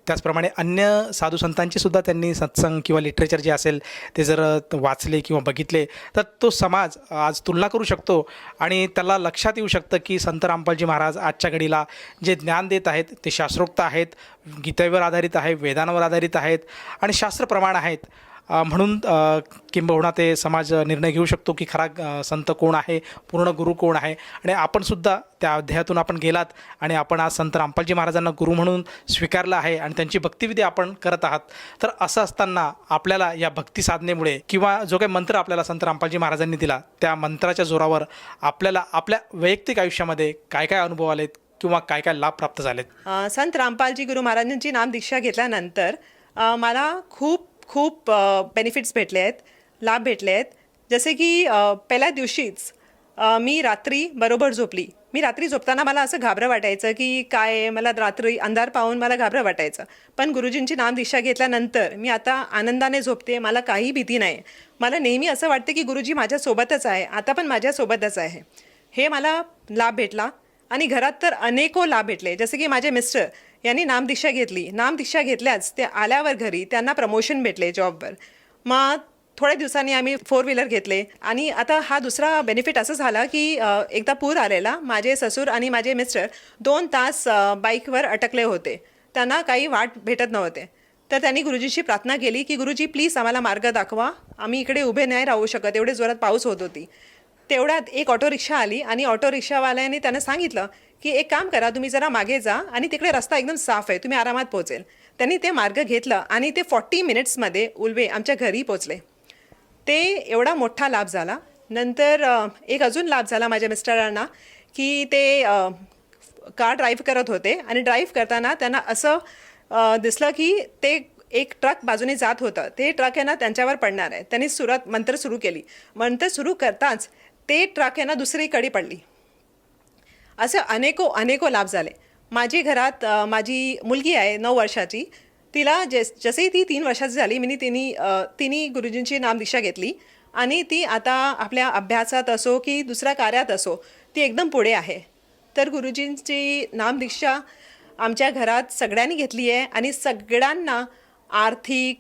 त्याचप्रमाणे अन्य साधू संतांचे सुद्धा त्यांनी सत्संग किंवा लिटरेचर जे असेल ते जर वाचले किंवा बघितले तर तो समाज आज तुलना करू शकतो आणि त्याला लक्षात येऊ शकतं की संत रामपालजी महाराज आजच्या घडीला जे ज्ञान देत आहेत ते शास्त्रोक्त आहेत, गीतेवर आधारित आहे, वेदांवर आधारित आहेत आणि शास्त्रप्रमाण आहेत. म्हणून किंबहुना ते समाज निर्णय घेऊ शकतो की खरा संत कोण आहे, पूर्ण गुरु कोण आहे. आणि आपणसुद्धा त्या अध्यायातून आपण गेलात आणि आपण आज संत रामपालजी महाराजांना गुरु म्हणून स्वीकारलं आहे आणि त्यांची भक्तिविधी आपण करत आहात. तर असं असताना आपल्याला या भक्ती साधनेमुळे किंवा जो काही मंत्र आपल्याला संत रामपालजी महाराजांनी दिला त्या मंत्राच्या जोरावर आपल्याला आपल्या वैयक्तिक आयुष्यामध्ये काय काय अनुभव आलेत किंवा काय काय लाभ प्राप्त झालेत? संत रामपालजी गुरु महाराजांची नामदीक्षा घेतल्यानंतर मला खूप बेनिफिट्स भेटले आहेत, लाभ भेटले आहेत. जसे की पहिल्या दिवशीच मी रात्री बरोबर झोपली. मी रात्री झोपताना मला असं घाबरं वाटायचं की काय, मला रात्री अंधार पाहून मला घाबरं वाटायचं. पण गुरुजींची नामदीक्षा घेतल्यानंतर मी आता आनंदाने झोपते. मला काही भीती नाही. मला नेहमी असं वाटतं की गुरुजी माझ्यासोबतच आहे, आता पण माझ्यासोबतच आहे. हे मला लाभ भेटला आणि घरात तर अनेको लाभ भेटले. जसे की माझे मिस्टर यांनी नामदीक्षा घेतली. नामदीक्षा घेतल्याच ते आल्यावर घरी त्यांना प्रमोशन भेटले जॉबवर. मग थोड्या दिवसांनी आम्ही 4 व्हीलर घेतले आणि आता हा दुसरा बेनिफिट असं झाला की एकदा पूर आलेला. माझे ससूर आणि माझे मिस्टर 2 तास बाईकवर अटकले होते. त्यांना काही वाट भेटत नव्हते. तर त्यांनी गुरुजीशी प्रार्थना केली की गुरुजी प्लीज आम्हाला मार्ग दाखवा, आम्ही इकडे उभे नाही राहू शकत, एवढे जोरात पाऊस होत होती. तेवढ्यात एक ऑटो रिक्षा आली आणि ऑटो रिक्षावाल्याने त्यांना सांगितलं की एक काम करा, तुम्ही जरा मागे जा आणि तिकडे रस्ता एकदम साफ आहे, तुम्ही आरामात पोहोचेल. त्यांनी ते मार्ग घेतलं आणि ते 40 मिनिट्समध्ये उल्वे आमच्या घरी पोचले. ते एवढा मोठा लाभ झाला. नंतर एक अजून लाभ झाला माझ्या मिस्टरांना की ते कार ड्राईव्ह करत होते आणि ड्राईव्ह करताना त्यांना असं दिसलं की ते एक ट्रक बाजूने जात होतं. ते ट्रक आहे ना त्यांच्यावर पडणार आहे. त्यांनी मंत्र सुरू केली. मंत्र सुरू करताच ते ट्रक आहे ना दुसरीकडे पडली. असे अनेको लाभ झाले. माझी घरात माझी मुलगी आहे 9 वर्षाची. तिला जसे ती 3 वर्षाची झाली तिने गुरुजींची नामदीक्षा घेतली. आणि ती आता आपल्या अभ्यासात असो की दुसऱ्या कार्यात असो ती एकदम पुढे आहे. तर गुरुजींची नामदीक्षा आमच्या घरात सगळ्यांनी घेतली आहे आणि सगळ्यांना आर्थिक,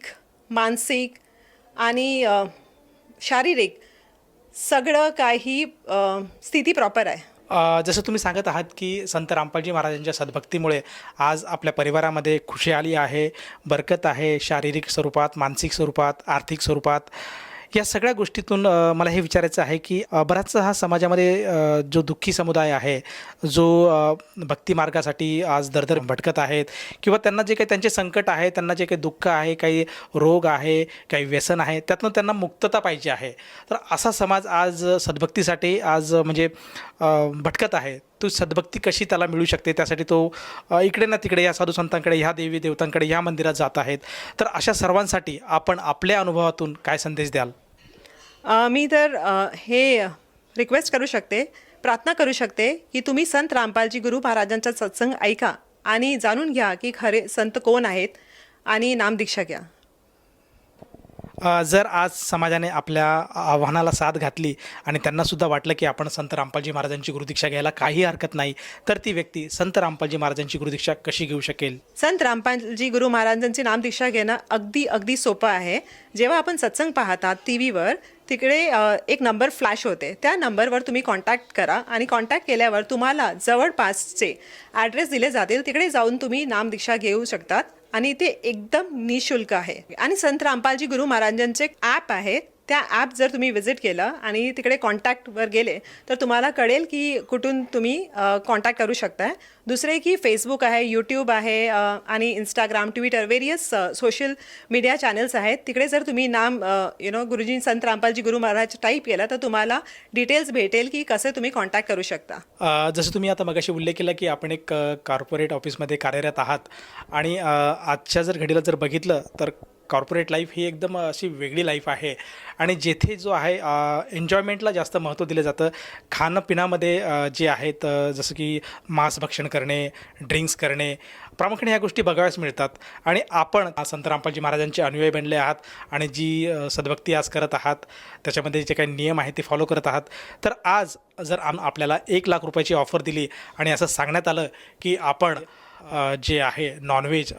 मानसिक आणि शारीरिक सगळं काही स्थिती प्रॉपर आहे. जसं तुम्ही सांगत आहात की संत रामपालजी महाराजांच्या सद्भक्तीमुळे आज आपल्या परिवारामध्ये खुशाली आहे, बरकत आहे, शारीरिक स्वरूपात, मानसिक स्वरूपात, आर्थिक स्वरूपात. या सगळ्या गोष्टीतून मला हे विचारायचं आहे की बराचसा हा समाजामध्ये जो दुःखी समुदाय आहे, जो भक्ती मार्गासाठी आज दरदर भटकत आहेत किंवा त्यांना जे काही त्यांचे संकट आहे, त्यांना जे काही दुःख आहे, काही रोग आहे, काही व्यसन आहे, त्यातून त्यांना मुक्तता पाहिजे आहे. तर असा समाज आज सद्भक्तीसाठी आज म्हणजे भटकत आहे. तो सद्भक्ती कशी त्याला मिळू शकते, त्यासाठी तो इकडे ना तिकडे या साधू संतांकडे, ह्या देवी देवतांकडे, ह्या मंदिरात जात आहेत. तर अशा सर्वांसाठी आपण आपल्या अनुभवातून काय संदेश द्याल? मी तर हे रिक्वेस्ट करू शकते, प्रार्थना करू शकते की तुम्ही संत रामपालजी गुरु महाराजांचा सत्संग ऐका आणि जाणून घ्या की खरे संत कोण आहेत आणि नामदीक्षा घ्या. जर आज समाजाने आपल्या आव्हानाला साथ घातली आणि त्यांनासुद्धा वाटलं की आपण संत रामपालजी महाराजांची गुरुदीक्षा घ्यायला काही हरकत नाही, तर ती व्यक्ती संत रामपालजी महाराजांची गुरुदीक्षा कशी घेऊ शकेल? संत रामपालजी गुरु महाराजांची नामदीक्षा घेणं अगदी सोपं आहे. जेव्हा आपण सत्संग पाहतात टी व्हीवर, तिकडे एक नंबर फ्लॅश होते. त्या नंबरवर तुम्ही कॉन्टॅक्ट करा आणि कॉन्टॅक्ट केल्यावर तुम्हाला जवळपासचे ॲड्रेस दिले जातील. तिकडे जाऊन तुम्ही नामदीक्षा घेऊ शकतात आणि ते एकदम निःशुल्क आहे. आणि संत रामपालजी गुरु महाराजांचे ॲप आहे, त्या ॲप जर तुम्ही विजिट केलं आणि तिकडे कॉन्टॅक्टवर गेले तर तुम्हाला कळेल की कुठून तुम्ही कॉन्टॅक्ट करू शकताय. दुसरे की फेसबुक आहे, यूट्यूब आहे आणि Instagram, Twitter, various social media channels आहेत. तिकडे जर तुम्ही नाम गुरुजी संत रामपालजी गुरु महाराज टाईप केलं तर तुम्हाला डिटेल्स भेटेल की कसे तुम्ही कॉन्टॅक्ट करू शकता. जसं तुम्ही आता मगाशी उल्लेख केला की आपण एक कॉर्पोरेट ऑफिसमध्ये कार्यरत आहात आणि आजच्या जर घडीला जर बघितलं तर कॉर्पोरेट लाईफ ही एकदम अशी वेगळी लाईफ आहे आणि जेथे जो आहे एन्जॉयमेंटला जास्त महत्त्व दिलं जातं. खाणंपिण्यामध्ये जे आहेत जसं की मांस भक्षण करणे, ड्रिंक्स करणे, प्रामुख्याने ह्या गोष्टी बघाव्यास मिळतात. आणि आपण संत रामपालजी महाराजांचे अनुयायी बनले आहात आणि जी सद्भक्ती आज करत आहात, त्याच्यामध्ये जे काही नियम आहेत ते फॉलो करत आहात. तर आज जर आपल्याला 1 लाख रुपयाची ऑफर दिली आणि असं सांगण्यात आलं की आपण जे आहे नॉनव्हेज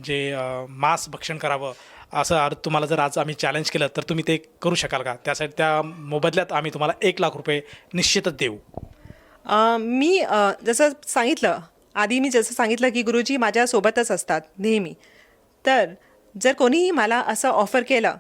जे मांस भक्षण करावं, असं तुम्हाला जर आज आम्ही चॅलेंज केलं तर तुम्ही ते करू शकाल का? त्यासाठी त्या मोबदल्यात आम्ही तुम्हाला 1 लाख रुपये निश्चितच देऊ. मी जसं सांगितलं की गुरुजी माझ्यासोबतच असतात नेहमी. तर जर कोणीही मला असं ऑफर केलं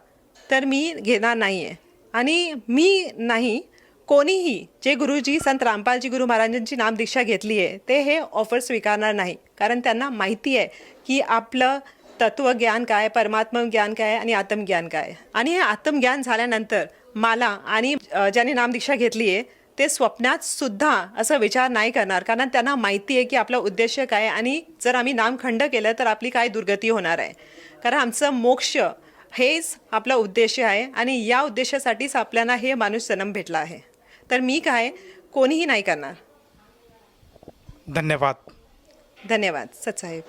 तर मी घेणार नाही आहे. आणि मी नाही, कोणीही जे गुरुजी संत रामपालजी गुरु महाराजांची नामदीक्षा घेतली आहे ते हे ऑफर स्वीकारणार नाही. कारण त्यांना माहिती आहे की आपलं तत्त्वज्ञान काय, परमात्मा ज्ञान काय आणि आत्मज्ञान काय. आणि हे आत्मज्ञान झाल्यानंतर मला आणि ज्याने नामदीक्षा घेतली आहे ते स्वप्नात सुद्धा असं विचार नाही करणार. कारण त्यांना माहिती आहे की आपला उद्देश काय आणि जर आम्ही नामखंड केलं तर आपली काय दुर्गती होणार आहे. कारण आमचं मोक्ष हेच आपला उद्देश आहे आणि या उद्देशासाठीच आपल्याला हे माणूस जन्म भेटला आहे. तर मी काय कोणीही नाही करणार. धन्यवाद. धन्यवाद सतसाहेब.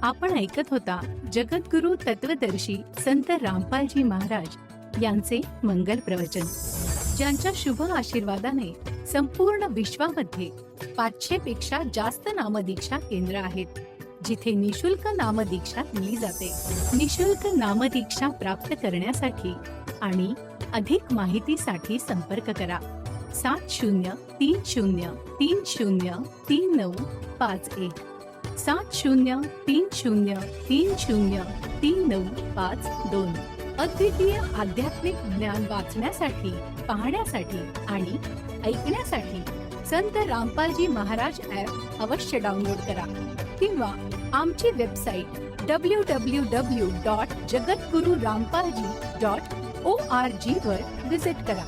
आपण ऐकत होता जगद्गुरु तत्वदर्शी संत रामपालजी महाराज यांचे मंगल प्रवचन, ज्यांच्या शुभ आशीर्वादाने संपूर्ण विश्वामध्ये 500 पेक्षा जास्त नामदीक्षा केंद्र आहेत, जिथे निशुल्क नामदीक्षा दिली जाते. निशुल्क नामदीक्षा प्राप्त करण्यासाठी आणि अधिक माहितीसाठी संपर्क करा 7030303951 7030303952. अद्वितीय आध्यात्मिक ज्ञान वाचण्यासाठी, पाहण्यासाठी आणि ऐकण्यासाठी संत रामपालजी महाराज ॲप अवश्य डाउनलोड करा किंवा आमची वेबसाईट www.jagatgururampalji.org वर विजिट करा.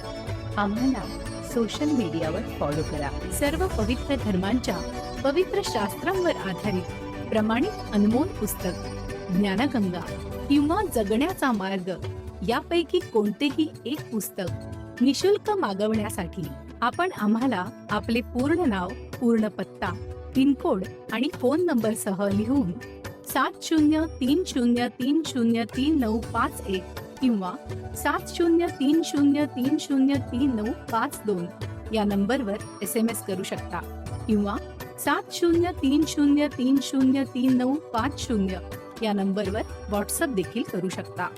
आम्हाला सोशल मीडियावर फॉलो करा. सर्व पवित्र धर्मांच्या पवित्र शास्त्रांवर आधारित प्रमाणित अनमोल पुस्तक ज्ञानगंगा किंवा जगण्याचा मार्ग यापैकी कोणतेही एक पुस्तक निशुल्क मागवण्यासाठी आपण आम्हाला आपले पूर्ण नाव, पूर्ण पत्ता, पिनकोड आणि फोन नंबरसह लिहून 7030303951 किंवा 7030303952 या नंबरवर SMS करू शकता किंवा 7030303950 या नंबरवर व्हॉट्सअप देखील करू शकता.